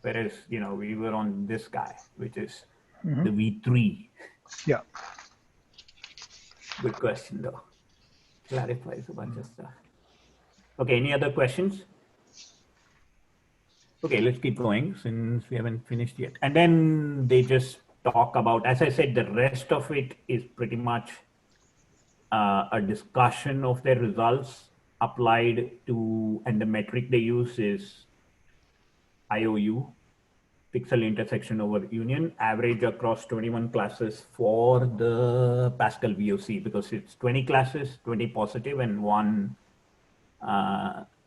Whereas, we were on this guy, which is the V3. Yeah. Good question, though. Clarifies a bunch of stuff. Okay, any other questions? Okay, let's keep going since we haven't finished yet. And then they just talk about, as I said, the rest of it is pretty much a discussion of their results applied to, and the metric they use is IOU, pixel intersection over union, average across 21 classes for the Pascal VOC, because it's 20 classes, 20 positive and 1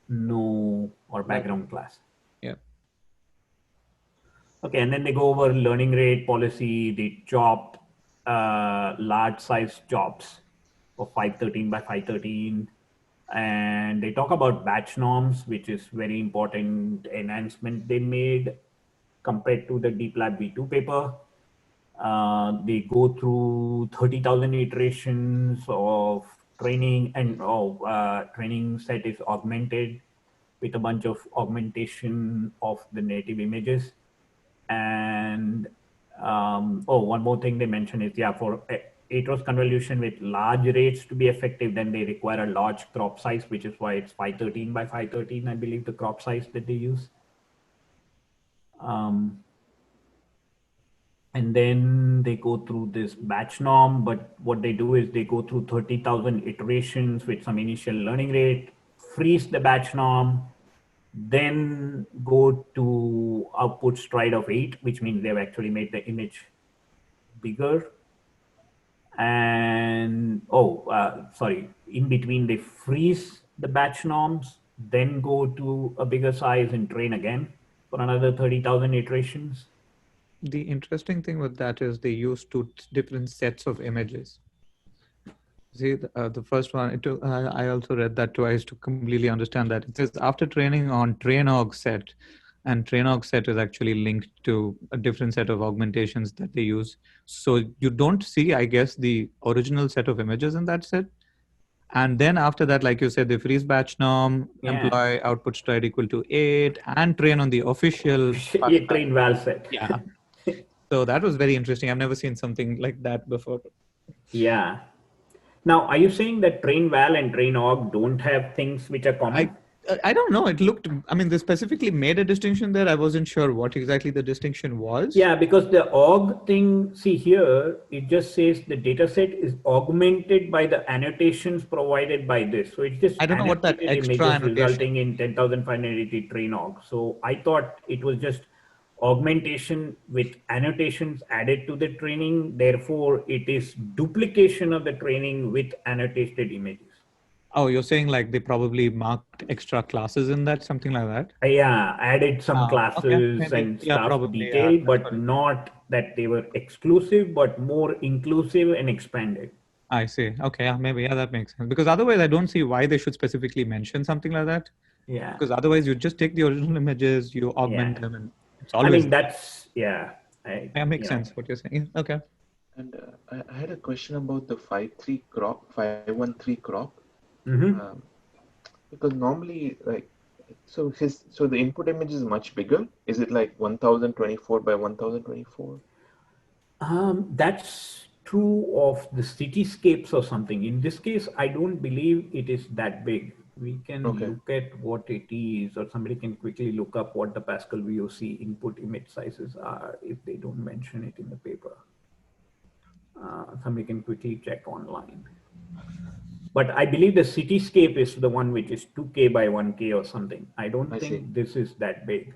no or background class. Yeah. Okay, and then they go over learning rate policy, they chop large size jobs of 513 by 513. And they talk about batch norms, which is very important enhancement they made compared to the Deep Lab V2 paper. They go through 30,000 iterations of training, and training set is augmented with a bunch of augmentation of the native images. And one more thing they mentioned is, for Atros convolution with large rates to be effective, then they require a large crop size, which is why it's 513 by 513, I believe, the crop size that they use. And then they go through this batch norm, but what they do is they go through 30,000 iterations with some initial learning rate, freeze the batch norm, then go to output stride of 8, which means they've actually made the image bigger. And in between they freeze the batch norms, then go to a bigger size and train again for another 30,000 iterations. The interesting thing with that is they use 2 different sets of images. See, the first one, I also read that twice to completely understand that. It says after training on train-aug set, and train-aug set is actually linked to a different set of augmentations that they use. So you don't see, I guess, the original set of images in that set. And then after that, like you said, they freeze batch norm, employ output stride equal to 8, and train on the official train val set. Yeah. So that was very interesting. I've never seen something like that before. Yeah. Now, are you saying that train val and train aug don't have things which are common? I don't know. It looked, I mean, they specifically made a distinction there. I wasn't sure what exactly the distinction was. Yeah, because the aug thing, see here, it just says the data set is augmented by the annotations provided by this. So it's just I don't know what that annotated extra images annotation. resulting in 10,580 train aug. So I thought it was just augmentation with annotations added to the training. Therefore, it is duplication of the training with annotated images. Oh, you're saying like they probably marked extra classes in that, something like that? Yeah, added some Okay, classes maybe. and Yeah, stuff probably. Yeah, detailed, that's but what it is. not that they were exclusive, but more inclusive and expanded. I see. Okay, yeah, maybe. Yeah, that makes sense. Because otherwise, I don't see why they should specifically mention something like that. Yeah. Because otherwise, you just take the original images, you augment them, and it's I always. mean, that's, yeah. Yeah, makes sense what you're saying. Okay. And I had a question about the 5.3 crop, 5.1.3 crop. Mm-hmm. Because normally, like, so the input image is much bigger. Is it like 1024 by 1024? That's true of the cityscapes or something. In this case, I don't believe it is that big. We can Okay. look at what it is, or somebody can quickly look up what the Pascal VOC input image sizes are if they don't mention it in the paper. Somebody can quickly check online. But I believe the cityscape is the one which is 2K by 1K or something. I don't think see. this is that big.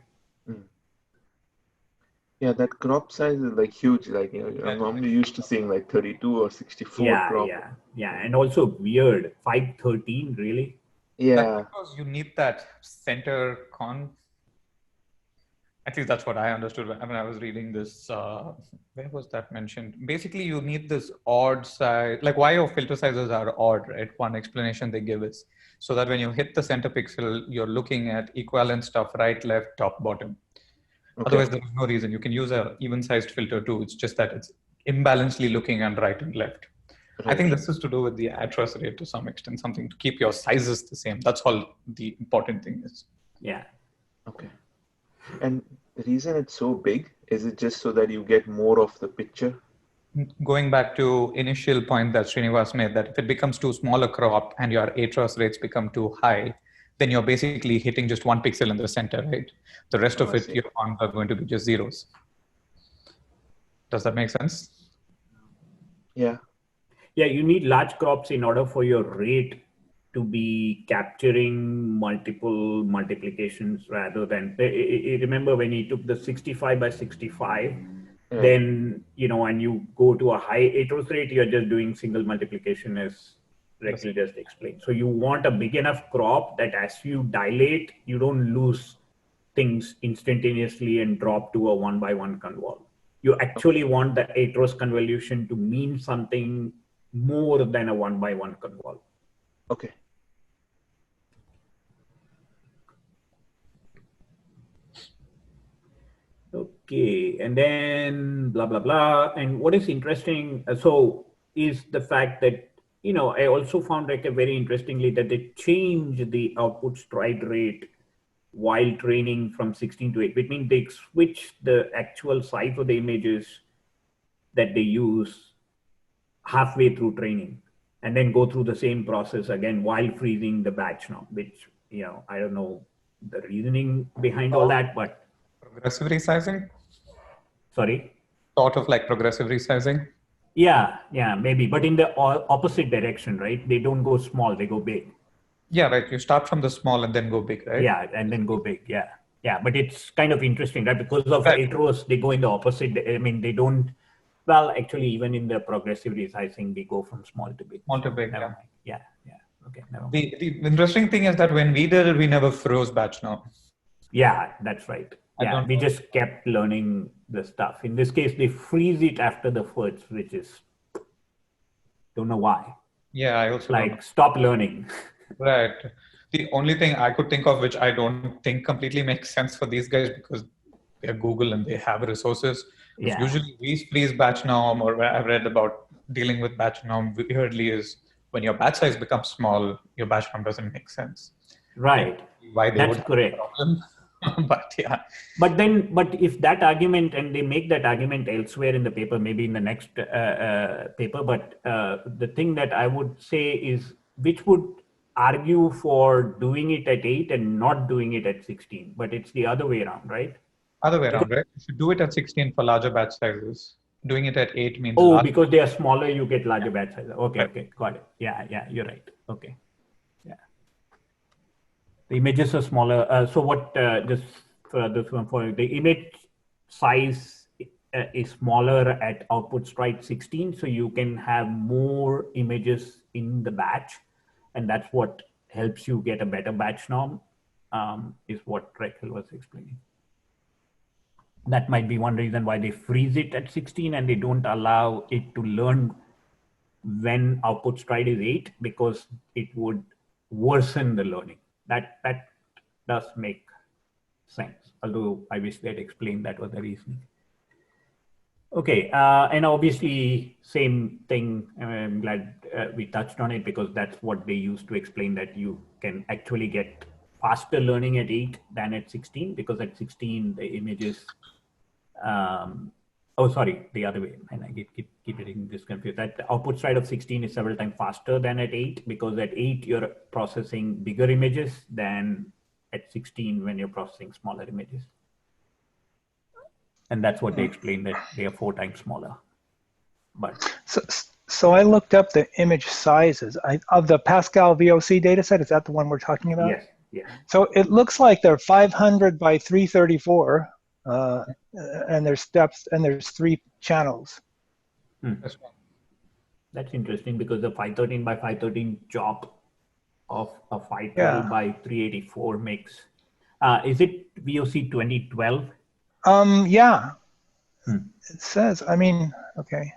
Yeah, that crop size is like huge. Like, you know, I'm normally used to seeing like 32 or 64 crop. Yeah. And also weird, 513, really? Yeah. That's because you need that center at least that's what I understood when I was reading this. Where was that mentioned? Basically, you need this odd size, like why your filter sizes are odd, right? One explanation they give is so that when you hit the center pixel, you're looking at equivalent stuff, right, left, top, bottom. Okay. Otherwise, there is no reason. You can use a even-sized filter too. It's just that it's imbalancedly looking and right and left. Right. I think this is to do with the Atros rate to some extent, something to keep your sizes the same. That's all the important thing is. Yeah. Okay. And the reason it's so big, is it just so that you get more of the picture? Going back to initial point that Srinivas made, that if it becomes too small a crop and your Atros rates become too high, then you're basically hitting just one pixel in the center, right? The rest of it, your points are going to be just zeros. Does that make sense? Yeah. Yeah, you need large crops in order for your rate to be capturing multiple multiplications rather than, remember when he took the 65 by 65, then, you know, and you go to a high Atros rate, you're just doing single multiplication as Rekil just explained. So you want a big enough crop that as you dilate, you don't lose things instantaneously and drop to a 1-by-1 convol. You actually want the Atros convolution to mean something more than a 1-by-1 convol. Okay. Okay, and then blah, blah, blah. And what is interesting, so is the fact that, you know, I also found like a very interestingly that they changed the output stride rate while training from 16 to 8, which means they switch the actual size of the images that they use halfway through training and then go through the same process again while freezing the batch now, which, you know, I don't know the reasoning behind all that, but. Progressive resizing? Sorry? Sort of like progressive resizing? Yeah, maybe, but in the opposite direction, right? They don't go small, they go big. Yeah, right. You start from the small and then go big, right? Yeah, and then go big, yeah. Yeah, but it's kind of interesting, right? Because of Atros, they go in the opposite. I mean, they don't, well, actually, even in the progressive resizing, they go from small to big. Small to big, never mind. Yeah. Okay, never mind. The interesting thing is that when we did it, we never froze batch now. Yeah, that's right. Yeah, we just kept learning the stuff. In this case, they freeze it after the first, which is, don't know why. Yeah, I also like stop learning. Right. The only thing I could think of, which I don't think completely makes sense for these guys because they're Google and they have resources. Yeah. Usually we freeze batch norm, or I've read about dealing with batch norm weirdly is when your batch size becomes small, your batch norm doesn't make sense. Right. Why they That's correct. But yeah. But if that argument, and they make that argument elsewhere in the paper, maybe in the next paper, but the thing that I would say is, which would argue for doing it at 8 and not doing it at 16, but it's the other way around, right? Other way around, right? If you do it at 16 for larger batch sizes, doing it at 8 means Oh, because they are smaller, you get larger batch sizes. Okay, Right. okay, got it. Yeah, you're right. Okay, yeah. The images are smaller. So what, just for this one, for the image size is smaller at output stride 16, so you can have more images in the batch, and that's what helps you get a better batch norm, is what Raquel was explaining. That might be one reason why they freeze it at 16 and they don't allow it to learn when output stride is 8, because it would worsen the learning. That does make sense, although I wish they'd explained that was the reasoning. Okay, and obviously same thing, I'm glad we touched on it, because that's what they use to explain that you can actually get faster learning at 8 than at 16, because at 16 the images, oh sorry, the other way, and I keep getting this confused. That the output stride of 16 is several times faster than at 8, because at 8 you're processing bigger images than at 16 when you're processing smaller images. And that's what they explain, that they are 4 times smaller. But so I looked up the image sizes of the Pascal VOC dataset. Is that the one we're talking about? yes, yes. So it looks like they're 500 by 334, and there's steps, and there's 3 channels. That's interesting, because the 513 by 513 job of a 512 by 384 makes, is it VOC 2012? Yeah. It says, I mean, okay.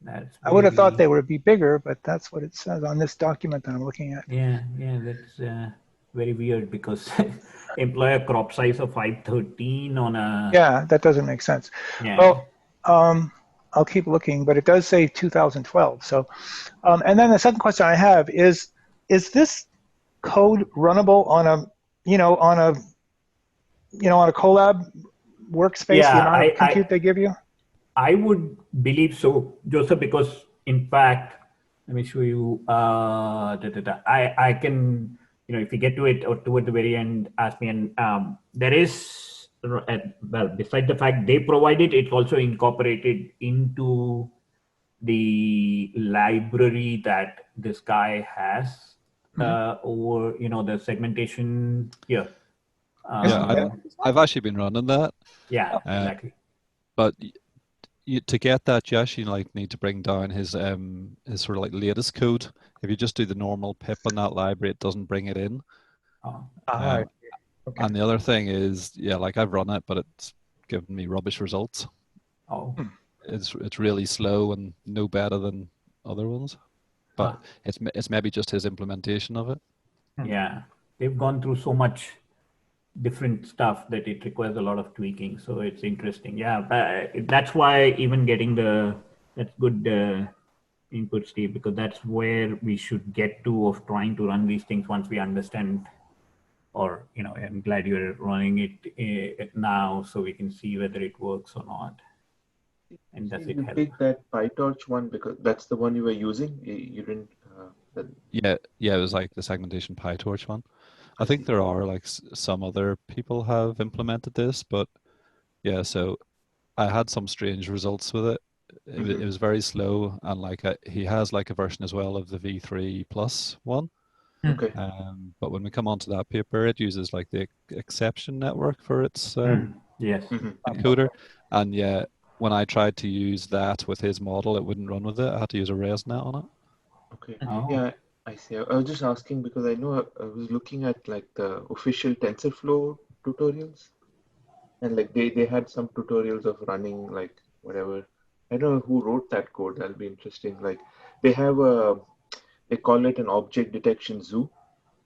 That's I would have thought they would be bigger, but that's what it says on this document that I'm looking at. Yeah, that's very weird, because employer crop size of 513 on a... Yeah, that doesn't make sense. Yeah. Well, I'll keep looking, but it does say 2012. So, and then the second question I have is this code runnable on a, on a Colab workspace, the amount of compute they give you? I would believe so, Joseph, because in fact, let me show you, I can, if you get to it or toward the very end, ask me, and there is, well, besides the fact they provide it, it's also incorporated into the library that this guy has over, the segmentation here. Yeah, I've actually been running that. Yeah, exactly. But to get that, you actually need to bring down his sort of latest code. If you just do the normal pip on that library, it doesn't bring it in. Okay. And the other thing is, I've run it, but it's given me rubbish results. Oh. It's really slow and no better than other ones. But it's maybe just his implementation of it. Yeah, they've gone through so much different stuff that it requires a lot of tweaking. So it's interesting. Yeah, that's why even getting that's good input, Steve, because that's where we should get to, of trying to run these things once we understand, or, I'm glad you're running it now so we can see whether it works or not. And does it help? You picked that PyTorch one because that's the one you were using. You didn't. Yeah, it was like the segmentation PyTorch one. I think there are some other people have implemented this, but yeah, so I had some strange results with it. It was very slow, and he has a version as well of the V3 Plus one. Okay. But when we come onto that paper, it uses the exception network for its yes encoder, and yeah, when I tried to use that with his model, it wouldn't run with it. I had to use a ResNet on it. Okay. Oh. Yeah, I see. I was just asking because I know I was looking at the official TensorFlow tutorials, and they had some tutorials of running whatever. I don't know who wrote that code. That'll be interesting. They have they call it an object detection zoo.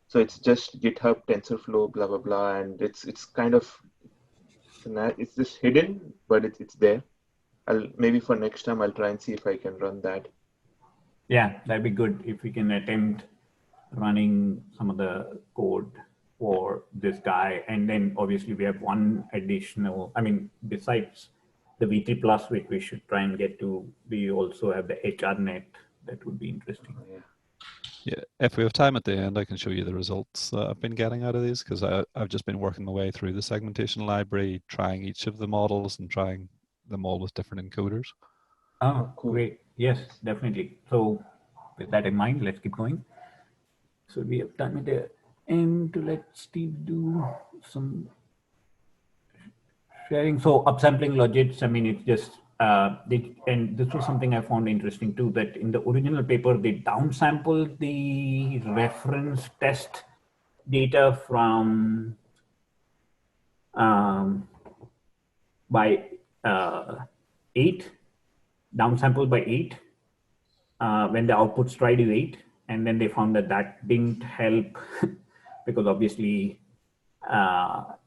So it's just GitHub TensorFlow blah blah blah, and it's kind of it's just hidden, but it's there. Maybe for next time I'll try and see if I can run that. Yeah, that'd be good if we can attempt running some of the code for this guy. And then obviously we have one additional, besides the V3 Plus, which we should try and get to, we also have the HRNet. That would be interesting. Yeah. Yeah, if we have time at the end, I can show you the results that I've been getting out of these, because I've just been working my way through the segmentation library, trying each of the models and trying them all with different encoders. Oh, cool. great. Yes, definitely. So with that in mind, let's keep going. So we have time at the end to let Steve do some sharing. So upsampling logits, I mean, it's just, and this was something I found interesting too, that in the original paper, they downsampled the reference test data from by 8, downsampled by 8, when the output stride is 8. And then they found that that didn't help because obviously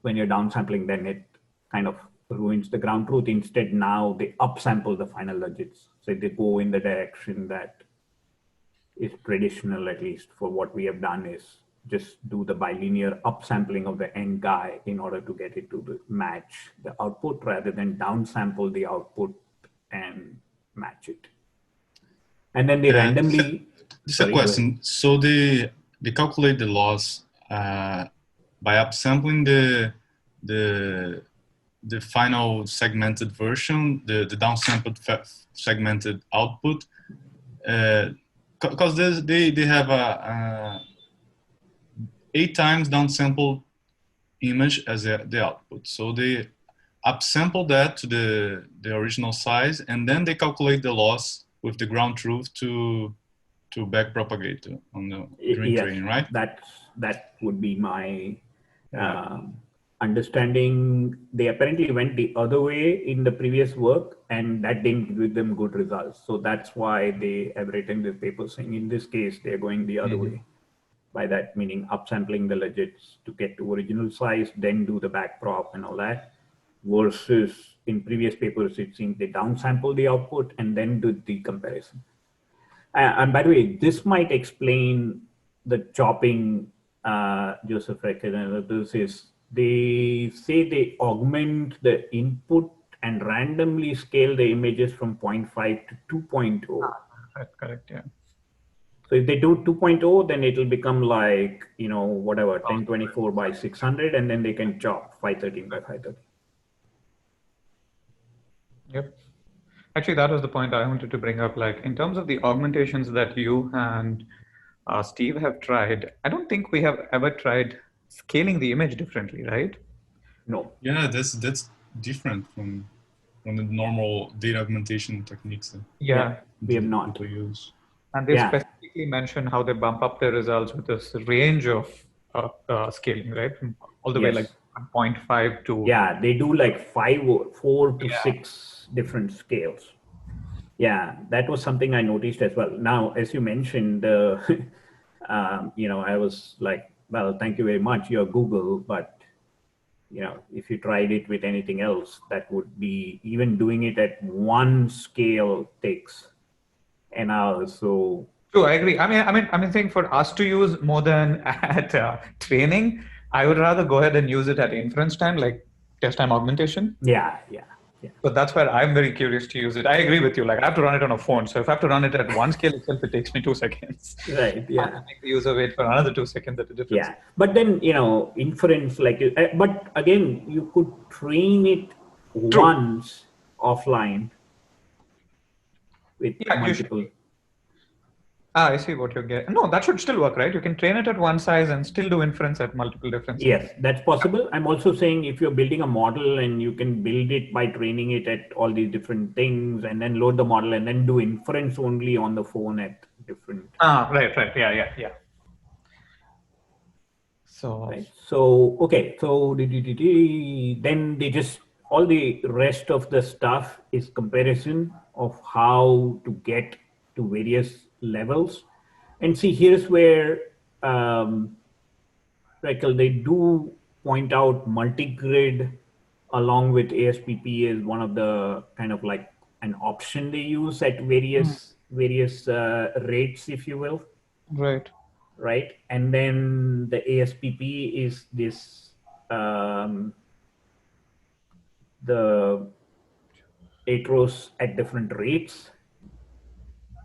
when you're downsampling, then it kind of ruins the ground truth. Instead, now they upsample the final logits. So they go in the direction that is traditional, at least for what we have done, is just do the bilinear upsampling of the end guy in order to get it to match the output rather than downsample the output and match it. And then they randomly. Just a question. So they calculate the loss by upsampling the final segmented version, the downsampled segmented output, because they have a 8 times downsampled image as the output. So they upsample that to the original size, and then they calculate the loss with the ground truth to back propagate on the during training, right? That would be my understanding. They apparently went the other way in the previous work, and that didn't give them good results. So that's why they have written this paper saying in this case they're going the other way. By that meaning upsampling the logits to get to original size, then do the back prop and all that. Versus in previous papers, it seems they downsample the output and then do the comparison. And by the way, this might explain the chopping, Joseph reckon. This is, they say they augment the input and randomly scale the images from 0.5 to 2.0. Correct, yeah. So if they do 2.0, then it'll become like, you know, whatever, 1024 by 600, and then they can chop 513 by 513. Yep. Actually, that was the point I wanted to bring up. Like, in terms of the augmentations that you and Steve have tried, I don't think we have ever tried scaling the image differently, right? No. Yeah, that's different from the normal data augmentation techniques that we have not. people use. And they specifically mention how they bump up their results with this range of scaling, right? From all the way like 0.5 to... Yeah, they do like 4 to 6 different scales. Yeah, that was something I noticed as well. Now, as you mentioned, you know, I was like, well, thank you very much, you're Google, but you know, if you tried it with anything else, that would be, even doing it at 1 scale takes an hour. So true, I agree. I mean, saying for us to use more than at training, I would rather go ahead and use it at inference time, like test time augmentation. Yeah. So that's where I'm very curious to use it. I agree with you. Like, I have to run it on a phone. So if I have to run it at 1 scale itself, it takes me 2 seconds. Right. Yeah. I have to make the user wait for another 2 seconds at a difference. Yeah. But then, you know, inference, like, but again, you could train it once offline with multiple. I see what you're getting. No, that should still work, right? You can train it at one size and still do inference at multiple different sizes. Yes, that's possible. I'm also saying if you're building a model and you can build it by training it at all these different things and then load the model and then do inference only on the phone at different. Right. Yeah. So, right. So, okay. So then they just, all the rest of the stuff is comparison of how to get to various levels. And see, here's where they do point out multigrid along with ASPP is one of the kind of like an option they use at various rates, if you will. Right. And then the ASPP is this the Atros at different rates.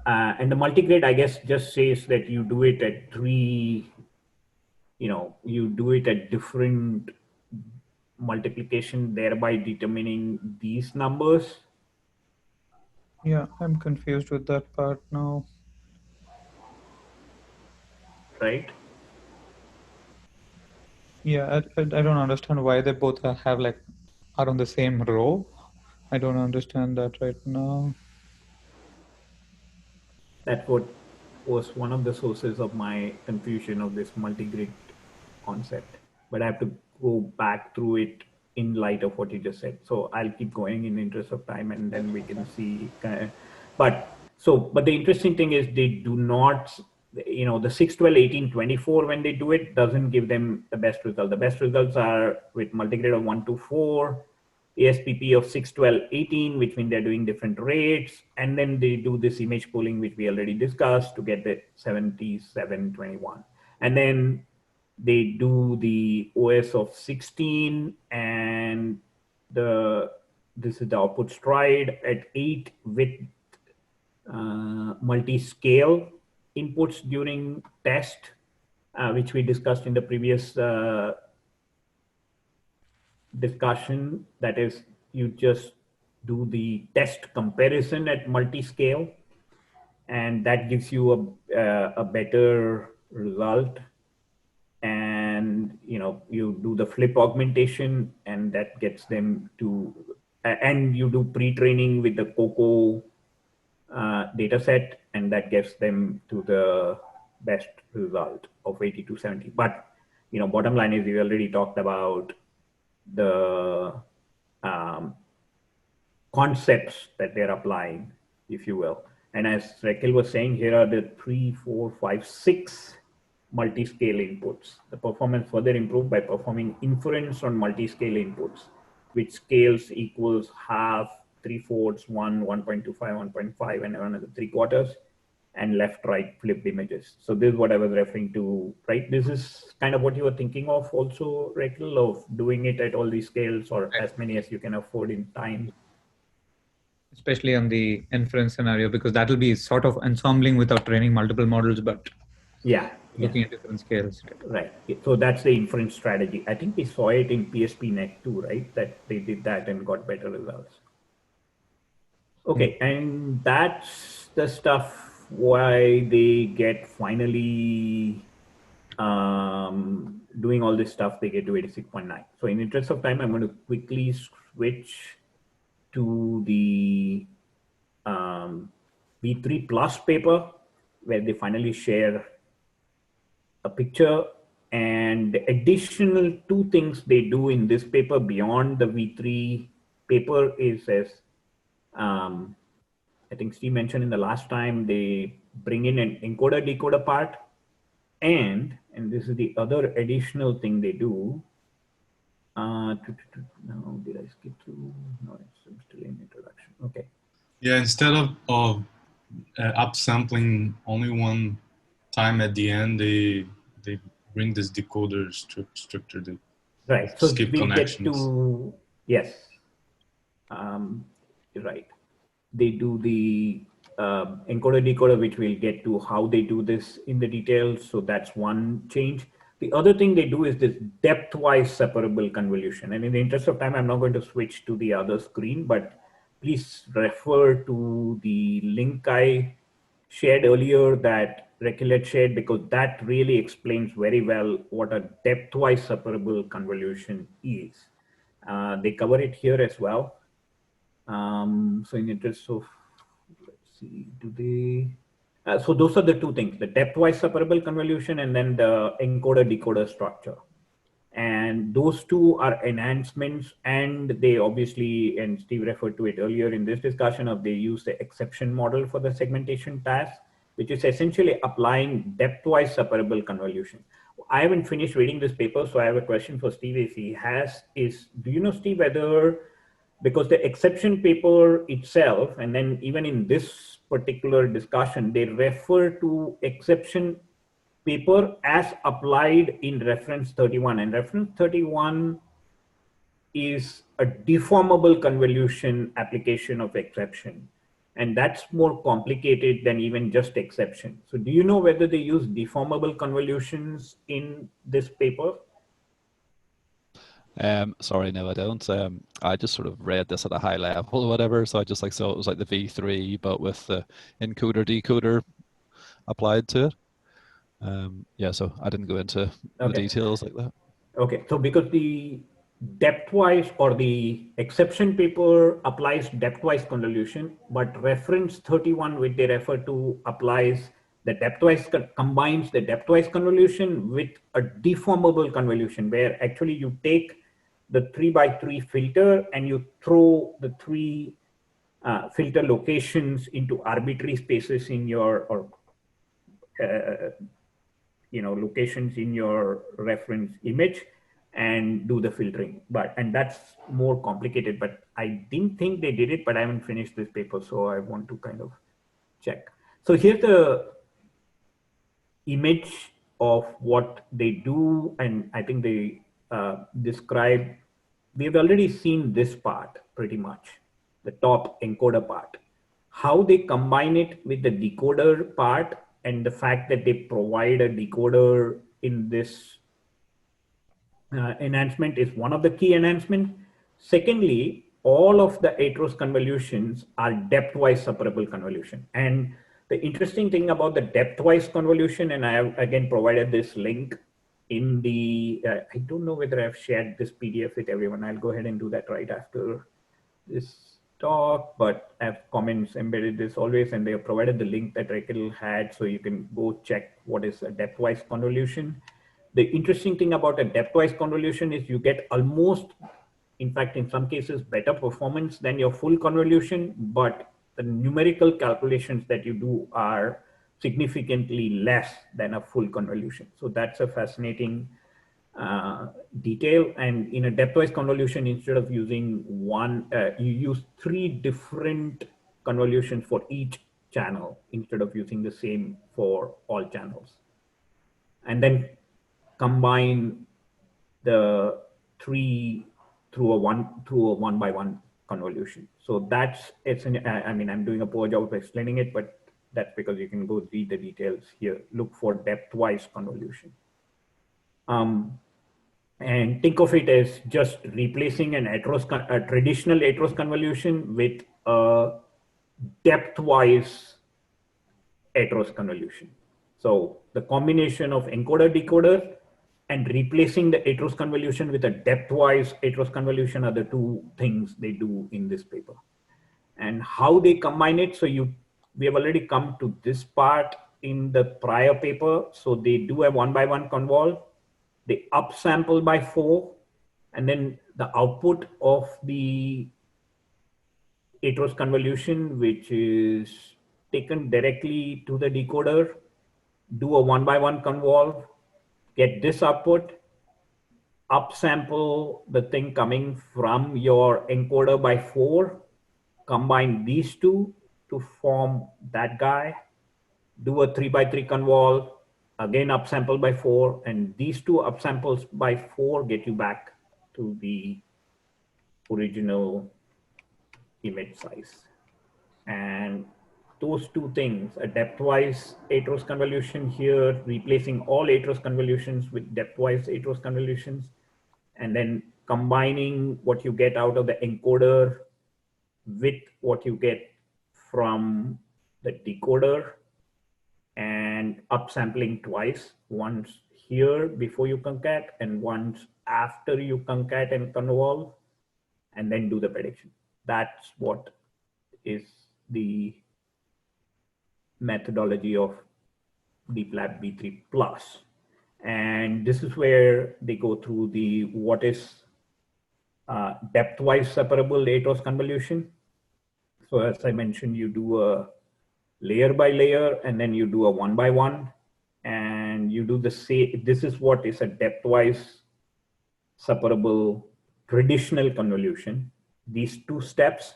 And the multigrid, I guess, just says that you do it at you do it at different multiplication, thereby determining these numbers. Yeah, I'm confused with that part now. Right? Yeah, I don't understand why they both are on the same row. I don't understand that right now. That's what was one of the sources of my confusion of this multigrid concept. But I have to go back through it in light of what you just said. So I'll keep going in the interest of time, and then we can see. But the interesting thing is they do not, the 6, 12, 18, 24, when they do it, doesn't give them the best result. The best results are with multigrid of 1 to 4, ASPP of 6, 12, 18, which means they're doing different rates. And then they do this image pooling, which we already discussed, to get the 77, 21. And then they do the OS of 16, and this is the output stride at 8 with multi-scale inputs during test, which we discussed in the previous discussion. That is, you just do the test comparison at multi-scale, and that gives you a better result. And you do the flip augmentation, and that gets them to, and you do pre-training with the COCO data set, and that gets them to the best result of 80 to 70. But bottom line is, we already talked about the concepts that they're applying, if you will. And as Raquel was saying, here are the 3, 4, 5, 6 multi-scale inputs. The performance further improved by performing inference on multi-scale inputs, which scales equals half, 3/4, 1, 1.25, 1.5, and another 3/4, and left, right flipped images. So this is what I was referring to, right? This is kind of what you were thinking of also, Raquel, of doing it at all these scales, or as many as you can afford in time. Especially on the inference scenario, because that'll be sort of ensembling without training multiple models, but looking at different scales. Right. So that's the inference strategy. I think we saw it in PSP.NET too, right? That they did that and got better results. Okay, and that's the stuff why they get finally doing all this stuff, they get to 86.9. So in interest of time, I'm going to quickly switch to the V3 Plus paper, where they finally share a picture. And the additional 2 things they do in this paper beyond the V3 paper is, as I think Steve mentioned in the last time, they bring in an encoder decoder part, and this is the other additional thing they do. No, did I skip through? No, I'm still in introduction. Okay. Yeah, instead of upsampling only one time at the end, they bring this decoder structure. Right. So skip we'll connections. get to, yes. Right. They do the encoder decoder, which we'll get to how they do this in the details. So that's one change. The other thing they do is this depth-wise separable convolution. And in the interest of time, I'm not going to switch to the other screen, but please refer to the link I shared earlier that Raquel had shared, because that really explains very well what a depth-wise separable convolution is. They cover it here as well. So in the interest of, let's see, do they? So those are the 2 things, the depth-wise separable convolution and then the encoder-decoder structure. And those 2 are enhancements, and they obviously, and Steve referred to it earlier in this discussion, of they use the exception model for the segmentation task, which is essentially applying depth-wise separable convolution. I haven't finished reading this paper, so I have a question for Steve if he has, do you know, Steve, whether, because the exception paper itself, and then even in this particular discussion, they refer to exception paper as applied in reference 31, and reference 31 is a deformable convolution application of exception. And that's more complicated than even just exception. So do you know whether they use deformable convolutions in this paper? Sorry, no, I don't. I just sort of read this at a high level or whatever. So I just like saw it was like the V3, but with the encoder decoder applied to it. Yeah, so I didn't go into the details like that. Okay, so because the depthwise or the exception paper applies depthwise convolution, but reference 31, which they refer to, applies the depthwise, combines the depthwise convolution with a deformable convolution, where actually you take the 3x3 filter and you throw the three filter locations into arbitrary spaces in your, or locations in your reference image and do the filtering. And that's more complicated, but I didn't think they did it, but I haven't finished this paper, so I want to kind of check. So here's the image of what they do, and I think they describe, we've already seen this part pretty much, the top encoder part. How they combine it with the decoder part, and the fact that they provide a decoder in this enhancement is one of the key enhancements. Secondly, all of the Atros convolutions are depthwise separable convolution. And the interesting thing about the depthwise convolution, and I have again provided this link in the, I don't know whether I've shared this PDF with everyone. I'll go ahead and do that right after this talk, but I have comments embedded this always, and they have provided the link that Raquel had, so you can go check what is a depthwise convolution. The interesting thing about a depthwise convolution is you get almost, in fact, in some cases, better performance than your full convolution, but the numerical calculations that you do are significantly less than a full convolution. So that's a fascinating detail. And in a depthwise convolution, instead of using one, you use three different convolutions for each channel instead of using the same for all channels. And then combine the three through a one by one convolution. So that's, I mean, I'm doing a poor job of explaining it, but that's because you can go read the details here. Look for depthwise convolution. And think of it as just replacing a traditional Atros convolution with a depthwise Atros convolution. So the combination of encoder decoder and replacing the Atros convolution with a depthwise Atros convolution are the two things they do in this paper. And how they combine it, so we have already come to this part in the prior paper. So they do a 1x1 convol, they upsample by 4, and then the output of the Atros convolution, which is taken directly to the decoder, do a 1x1 convolve, get this output, upsample the thing coming from your encoder by 4, combine these two to form that guy, do a 3x3 convolve, again upsample by 4, and these two upsamples by 4 get you back to the original image size. And those two things, a depthwise Atros convolution here, replacing all Atros convolutions with depthwise Atros convolutions, and then combining what you get out of the encoder with what you get from the decoder, and upsampling twice, once here before you concat and once after you concat and convolve, and then do the prediction. That's what is the methodology of DeepLab V3 Plus. And this is where they go through the what is depthwise separable Atros convolution. So as I mentioned, you do a layer by layer, and then you do a 1x1, and you do the same. This is what is a depthwise separable traditional convolution, these two steps.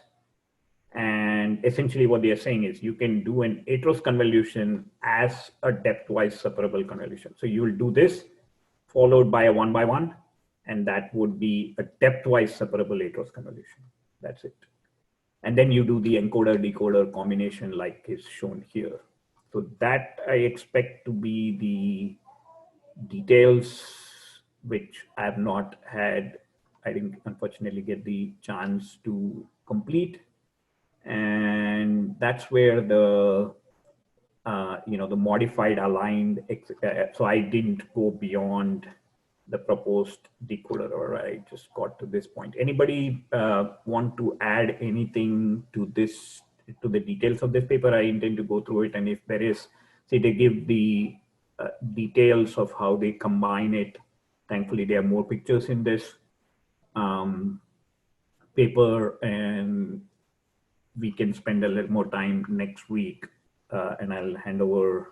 And essentially what they are saying is you can do an Atros convolution as a depthwise separable convolution. So you will do this followed by a 1x1, and that would be a depthwise separable Atros convolution. That's it. And then you do the encoder-decoder combination like is shown here. So that I expect to be the details, which I have not had, I didn't unfortunately get the chance to complete. And that's where the, the modified aligned, so I didn't go beyond the proposed decoder, or I just got to this point. Anybody want to add anything to this, to the details of this paper? I intend to go through it, and if there is, say they give the details of how they combine it. Thankfully, there are more pictures in this paper, and we can spend a little more time next week, and I'll hand over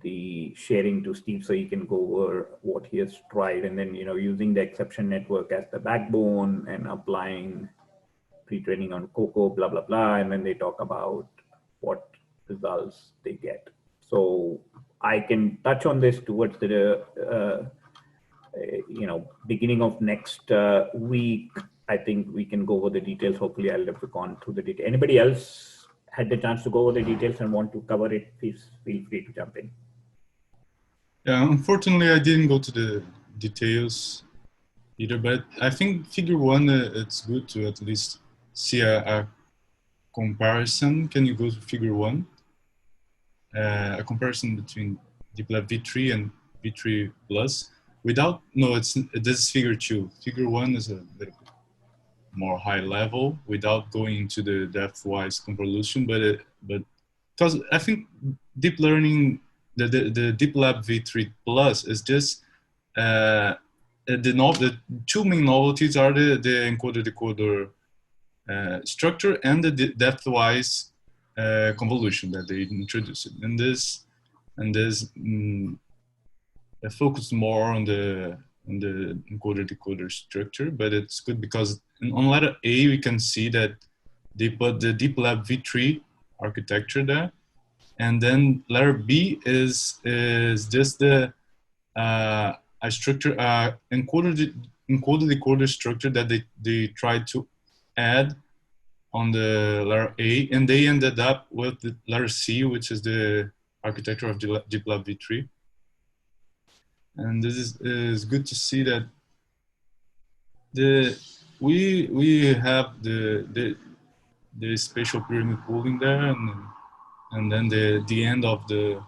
the sharing to Steve so he can go over what he has tried, and then using the exception network as the backbone and applying pre-training on Coco, blah blah blah, and then they talk about what results they get. So I can touch on this towards the beginning of next week. I think we can go over the details. Hopefully, I'll have gone through the detail. Anybody else had the chance to go over the details and want to cover it? Please feel free to jump in. Yeah, unfortunately, I didn't go to the details either, but I think figure 1, it's good to at least see a comparison. Can you go to figure 1? A comparison between DeepLab v3 and v3 Plus without, no, this is figure 2. Figure 1 is a little bit more high level without going into the depth-wise convolution, but because I think deep learning, the DeepLab v3 Plus is just the two main novelties are the encoder-decoder structure and the depth-wise convolution that they introduced. And this focus more on the encoder-decoder structure, but it's good because on letter A we can see that they put the DeepLab v3 architecture there, and then letter B is just the a structure encoder-decoder structure that they tried to add on the letter A, and they ended up with the letter C, which is the architecture of DeepLab v3. And this is good to see that we have the spatial pyramid pooling there, and then the end of the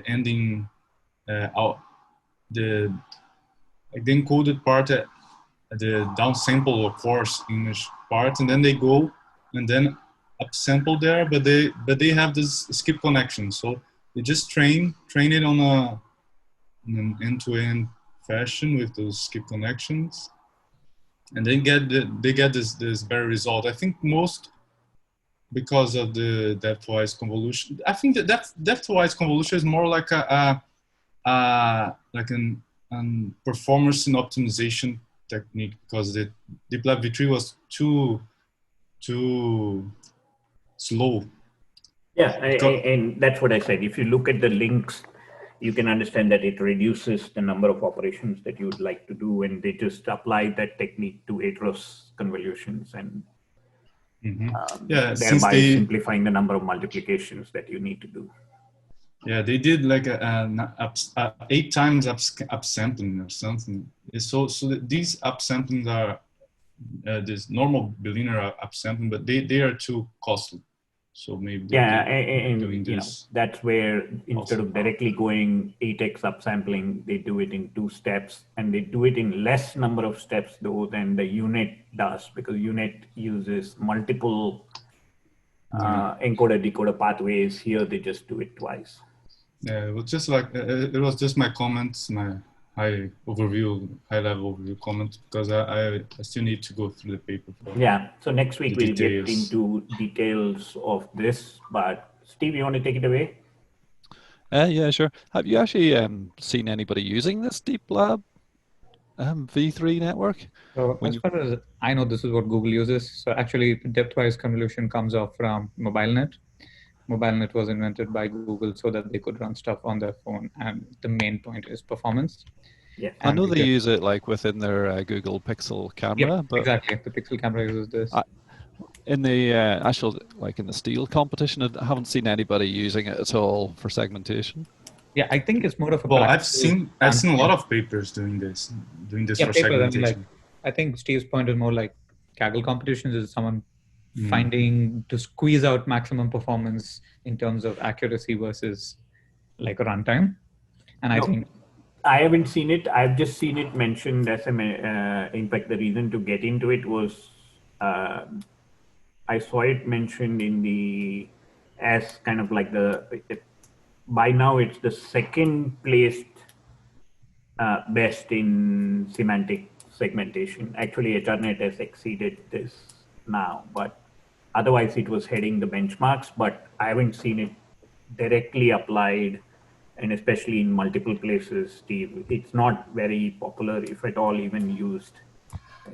ending out the encoded part the downsample or coarse image part, and then they go and then upsample there, but they have this skip connection, so they just train it on an end-to-end fashion with those skip connections, and they get this better result. I think most because of the depth-wise convolution. I think that depth-wise convolution is more like an performance and optimization technique, because the DeepLab v3 was too slow. Yeah, and that's what I said. If you look at the links, you can understand that it reduces the number of operations that you would like to do, and they just apply that technique to Atros convolutions, and thereby simplifying the number of multiplications that you need to do. Yeah, they did like 8 times upsampling or something. So these upsamplings are this normal bilinear upsampling, but they are too costly. So maybe and doing this. That's where instead of directly going 8x upsampling, they do it in 2 steps, and they do it in less number of steps though than the unit does, because unit uses multiple encoder-decoder pathways. Here they just do it twice. Yeah, it was just like it was just my comments, my high level overview comments, because I still need to go through the paper. Yeah, so next week we'll get into details of this, but Steve, you want to take it away? Yeah, sure. Have you actually seen anybody using this DeepLab v3 network? So as far as I know, this is what Google uses. So actually, depth-wise convolution comes off from MobileNet. MobileNet was invented by Google so that they could run stuff on their phone, and the main point is performance. Yeah, I know they use it like within their Google Pixel camera. Yep, but exactly. The Pixel camera uses this. In the actual, like in the steel competition, I haven't seen anybody using it at all for segmentation. Yeah, I think it's more of a. Well, I've seen a lot of papers doing this for segmentation. I think Steve's point is more like Kaggle competitions is someone finding to squeeze out maximum performance in terms of accuracy versus like runtime. And I think I haven't seen it. I've just seen it mentioned as in fact, the reason to get into it was I saw it mentioned in as kind of like by now it's the second placed best in semantic segmentation. Actually, HRNet has exceeded this now, but otherwise it was heading the benchmarks, but I haven't seen it directly applied, and especially in multiple places, Steve. It's not very popular, if at all, even used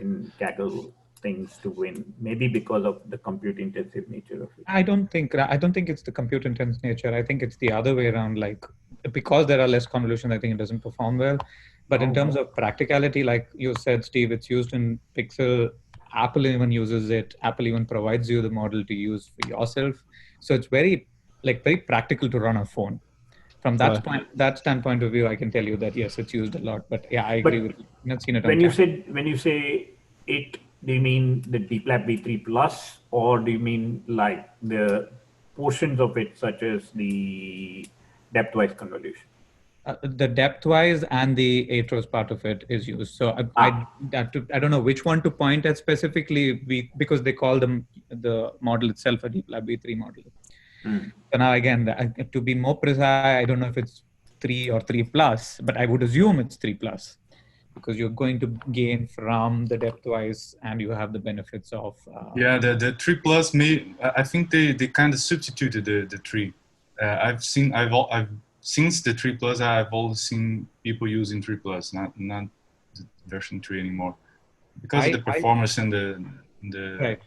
in Kaggle things to win. Maybe because of the compute intensive nature of it. I don't think it's the compute intensive nature. I think it's the other way around. Like, because there are less convolutions, I think it doesn't perform well. But in terms of practicality, like you said, Steve, it's used in Pixel. Apple even uses it. Apple even provides you the model to use for yourself. So it's very practical to run a phone. From that standpoint of view, I can tell you that yes, it's used a lot. But yeah, I agree with you. I've not seen it on when you say it, do you mean the DeepLab V3 Plus, or do you mean like the portions of it, such as the depth-wise convolution? The depth-wise and the Atros part of it is used. So I don't know which one to point at specifically, because they call them the model itself a DeepLab V3 model. So now again, to be more precise, I don't know if it's 3 or 3 plus, but I would assume it's 3 plus, because you're going to gain from the depth-wise, and you have the benefits of. Yeah, the 3 plus I think they kind of substituted the 3. Since the 3 plus, I've always seen people using 3 plus, not the version 3 anymore, because of the performance and the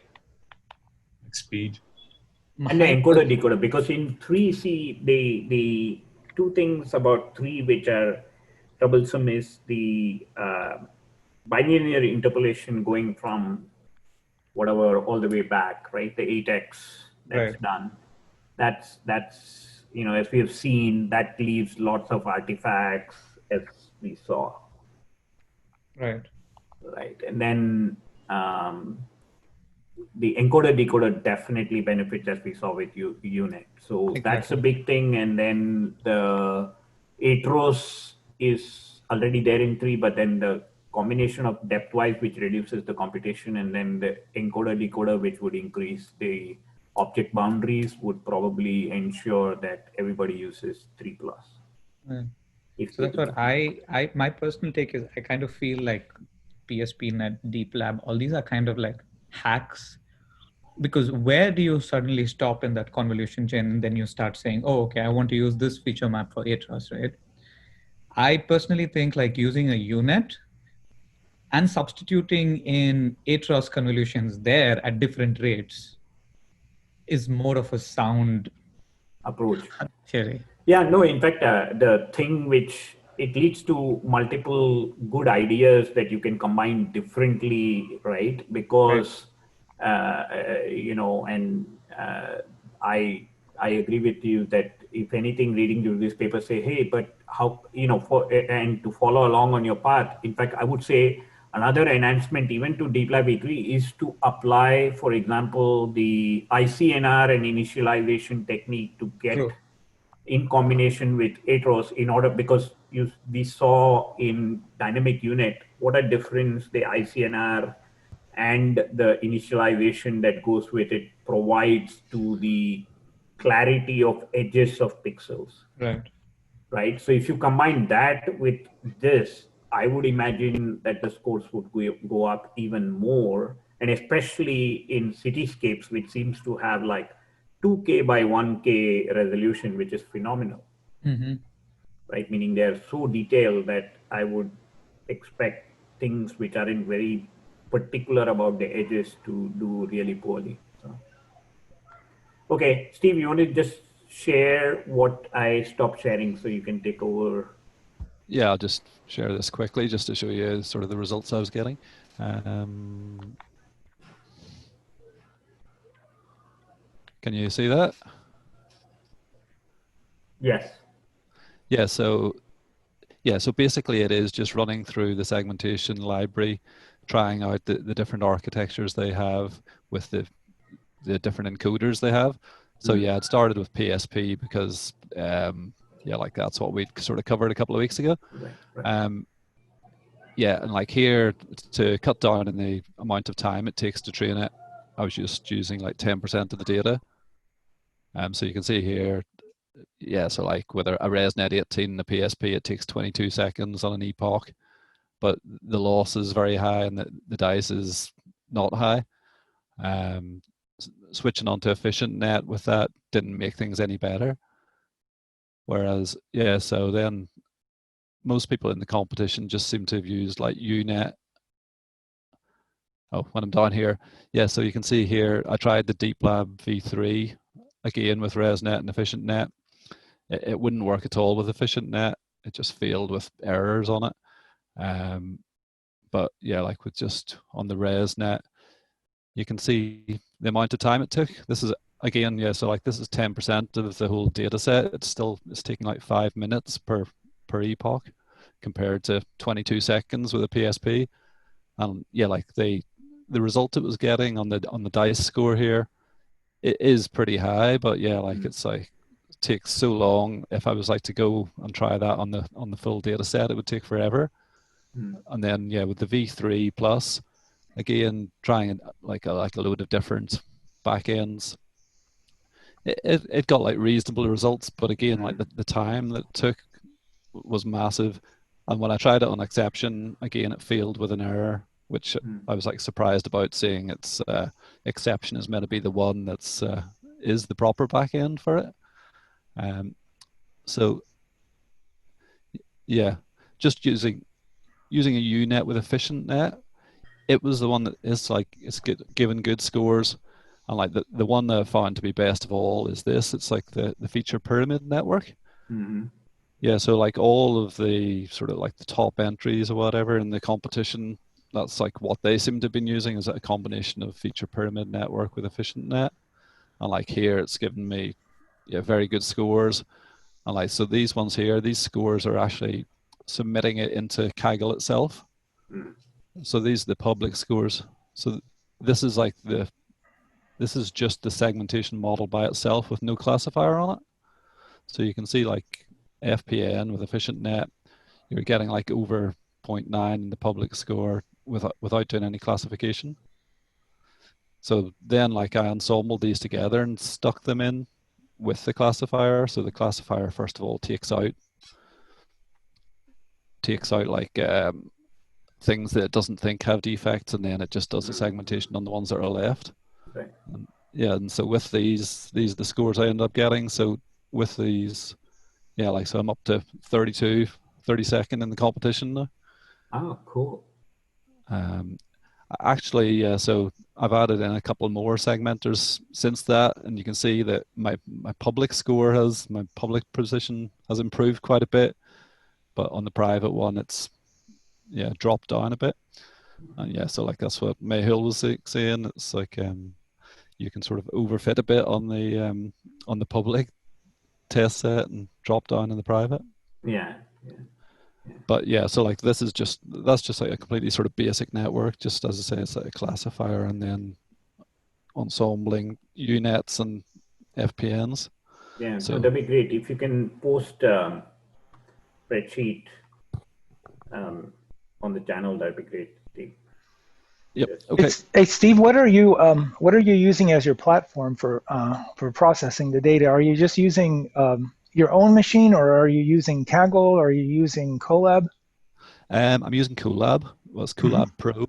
speed. And the encoder decoder, because in 3, see, the two things about 3 which are troublesome is the bilinear interpolation going from whatever all the way back, right? The 8x that's done. That's as we have seen, that leaves lots of artifacts, as we saw. Right. And then the encoder decoder definitely benefits, as we saw with UNet. So that's a big thing. And then the Atros is already there in 3, but then the combination of depth-wise, which reduces the computation, and then the encoder decoder, which would increase the object boundaries, would probably ensure that everybody uses 3 plus. So that's what my personal take is. I kind of feel like PSPNet, DeepLab, all these are kind of like hacks, because where do you suddenly stop in that convolution chain and then you start saying, oh, okay, I want to use this feature map for Atros, right? I personally think like using a UNet and substituting in Atros convolutions there at different rates is more of a sound approach. Theory. Yeah, no, in fact, the thing which it leads to multiple good ideas that you can combine differently, right? Because, I agree with you that if anything, reading through this paper, say, hey, but how, and to follow along on your path, in fact, I would say another enhancement even to DeepLab V3 is to apply, for example, the ICNR and initialization technique to get in combination with Atros because we saw in dynamic UNet what a difference the ICNR and the initialization that goes with it provides to the clarity of edges of pixels. Right. So if you combine that with this, I would imagine that the scores would go up even more, and especially in cityscapes, which seems to have like 2K by 1K resolution, which is phenomenal. Right? Meaning they're so detailed that I would expect things which aren't very particular about the edges to do really poorly. So. Okay, Steve, you want to just share what I stopped sharing so you can take over? Yeah, I'll just share this quickly just to show you sort of the results I was getting. Can you see that? Yes. Yeah, so basically it is just running through the segmentation library, trying out the different architectures they have with the different encoders they have. So yeah, it started with PSP because yeah, like that's what we sort of covered a couple of weeks ago. Right. Yeah, and like here, to cut down on the amount of time it takes to train it, I was just using like 10% of the data. So you can see here, yeah, so like with a ResNet 18 and a PSP, it takes 22 seconds on an epoch, but the loss is very high and the dice is not high. Switching on to efficient net with that didn't make things any better. Whereas, yeah, so then most people in the competition just seem to have used like UNet. Oh, when I'm down here, yeah, so you can see here, I tried the DeepLab V3 again with ResNet and efficient net. It wouldn't work at all with efficient net. It just failed with errors on it. But yeah, like with just on the ResNet, you can see the amount of time it took. This is again, yeah, so like this is 10% of the whole data set. It's taking like 5 minutes per epoch compared to 22 seconds with a PSP. And yeah, like the result it was getting on the dice score here, it is pretty high, but yeah, like it's like it takes so long. If I was like to go and try that on the full data set, it would take forever. And then yeah, with the V3 Plus, again, trying like a load of different backends, it got like reasonable results, but again, like the time that it took was massive. And when I tried it on exception, again, it failed with an error, which I was like surprised about, seeing its exception is meant to be the one that's is the proper backend for it. So yeah, just using a UNet with efficient net, it was the one that is like it's given good scores. And like the one that I found to be best of all is this. It's like the feature pyramid network. Yeah, so like all of the sort of like the top entries or whatever in the competition, that's like what they seem to have been using, is a combination of feature pyramid network with efficient net. And like here, it's given me very good scores. And like, so these ones here, these scores are actually submitting it into Kaggle itself. So these are the public scores. So this is like this is just the segmentation model by itself with no classifier on it. So you can see like FPN with efficient net, you're getting like over 0.9 in the public score without doing any classification. So then like I ensembled these together and stuck them in with the classifier. So the classifier, first of all, takes out like things that it doesn't think have defects, and then it just does a segmentation on the ones that are left. Right. And so with these are the scores I end up getting. So with these, yeah, like, so I'm up to 32nd in the competition now. Oh, cool. Actually, yeah, so I've added in a couple more segmenters since that, and you can see that my public score my public position has improved quite a bit, but on the private one, it's dropped down a bit. And yeah, so like that's what Mayhill was saying. It's like you can sort of overfit a bit on the public test set and drop down in the private. Yeah. But yeah, so like that's just like a completely sort of basic network. Just as I say, it's like a classifier and then ensembling UNets and FPNs. Yeah, so that'd be great if you can post spreadsheet on the channel. That'd be great, Steve. Yep. Okay. Hey, Steve, what are you using as your platform for processing the data? Are you just using your own machine, or are you using Kaggle, or are you using Colab? I'm using Colab. Well, it's Colab Pro.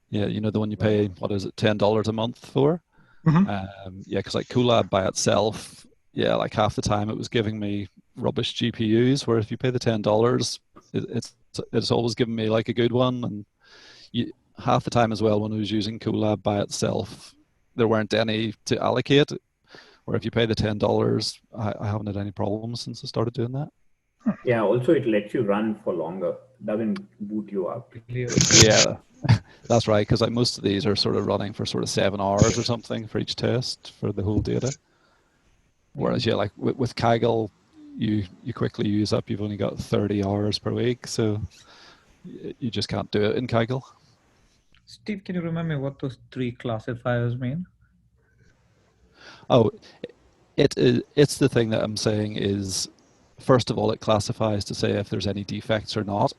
Yeah, you know, the one you pay, what is it, $10 a month for? Yeah, because like Colab by itself, yeah, like half the time it was giving me rubbish GPUs, where if you pay the $10, it's always giving me like a good one. And half the time as well, when I was using Colab by itself, there weren't any to allocate. Or if you pay the $10, I haven't had any problems since I started doing that. Yeah, also it lets you run for longer. Doesn't boot you out. Yeah, That's right, because like most of these are sort of running for sort of 7 hours or something for each test for the whole data. Whereas yeah, like with Kaggle, you quickly use up. You've only got 30 hours per week, so you just can't do it in Kaggle. Steve, can you remind me what those 3 classifiers mean? Oh, it's the thing that I'm saying is, first of all, it classifies to say if there's any defects or not.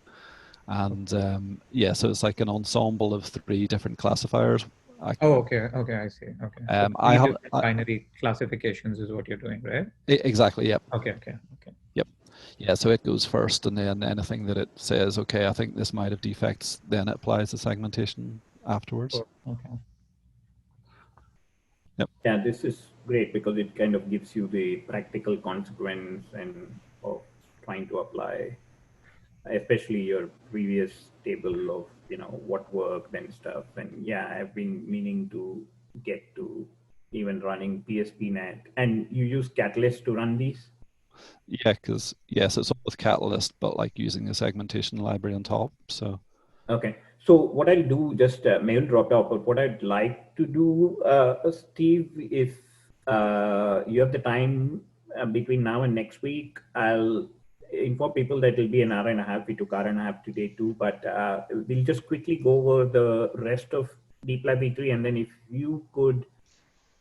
And yeah, so it's like an ensemble of 3 different classifiers. Oh, okay, I see. Okay, so I have binary classifications is what you're doing, right? Exactly. Yep. Okay. Yep. Yeah. So it goes first, and then anything that it says, okay, I think this might have defects, then it applies the segmentation afterwards. Okay. Yep. Yeah, this is great because it kind of gives you the practical consequence and of trying to apply, especially your previous table of what worked and stuff. And yeah, I've been meaning to get to even running PSPNet. And you use Catalyst to run these? Yeah, because yes, it's all with Catalyst, but like using a segmentation library on top. So okay. So what I'll do, just mail drop off, but what I'd like to do, Steve, if you have the time between now and next week, I'll inform people that it'll be an hour and a half. We took hour and a half today too, but we'll just quickly go over the rest of Deep Lab V3, and then if you could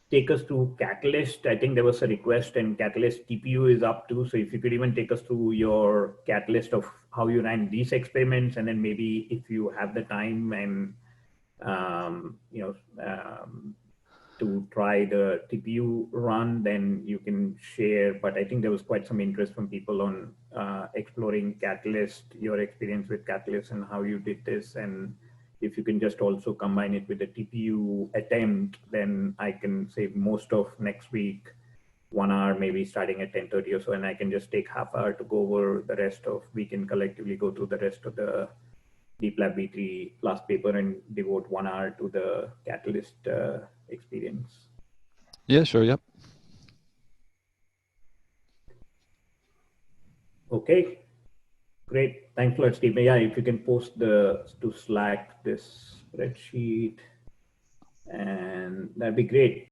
take us through Catalyst. I think there was a request, and Catalyst TPU is up too. So if you could even take us through your Catalyst of how you ran these experiments, and then maybe if you have the time and to try the TPU run, then you can share. But I think there was quite some interest from people on exploring Catalyst, your experience with Catalyst and how you did this. And if you can just also combine it with the TPU attempt, then I can save most of next week, 1 hour, maybe starting at 10:30 or so, and I can just take half hour to go over the rest of, we can collectively go through the rest of the Deep Lab V3 last paper and devote 1 hour to the Catalyst experience. yeah, sure, yep. Okay, great. Thanks a lot, Steve. Yeah, if you can post to Slack this spreadsheet, and that'd be great.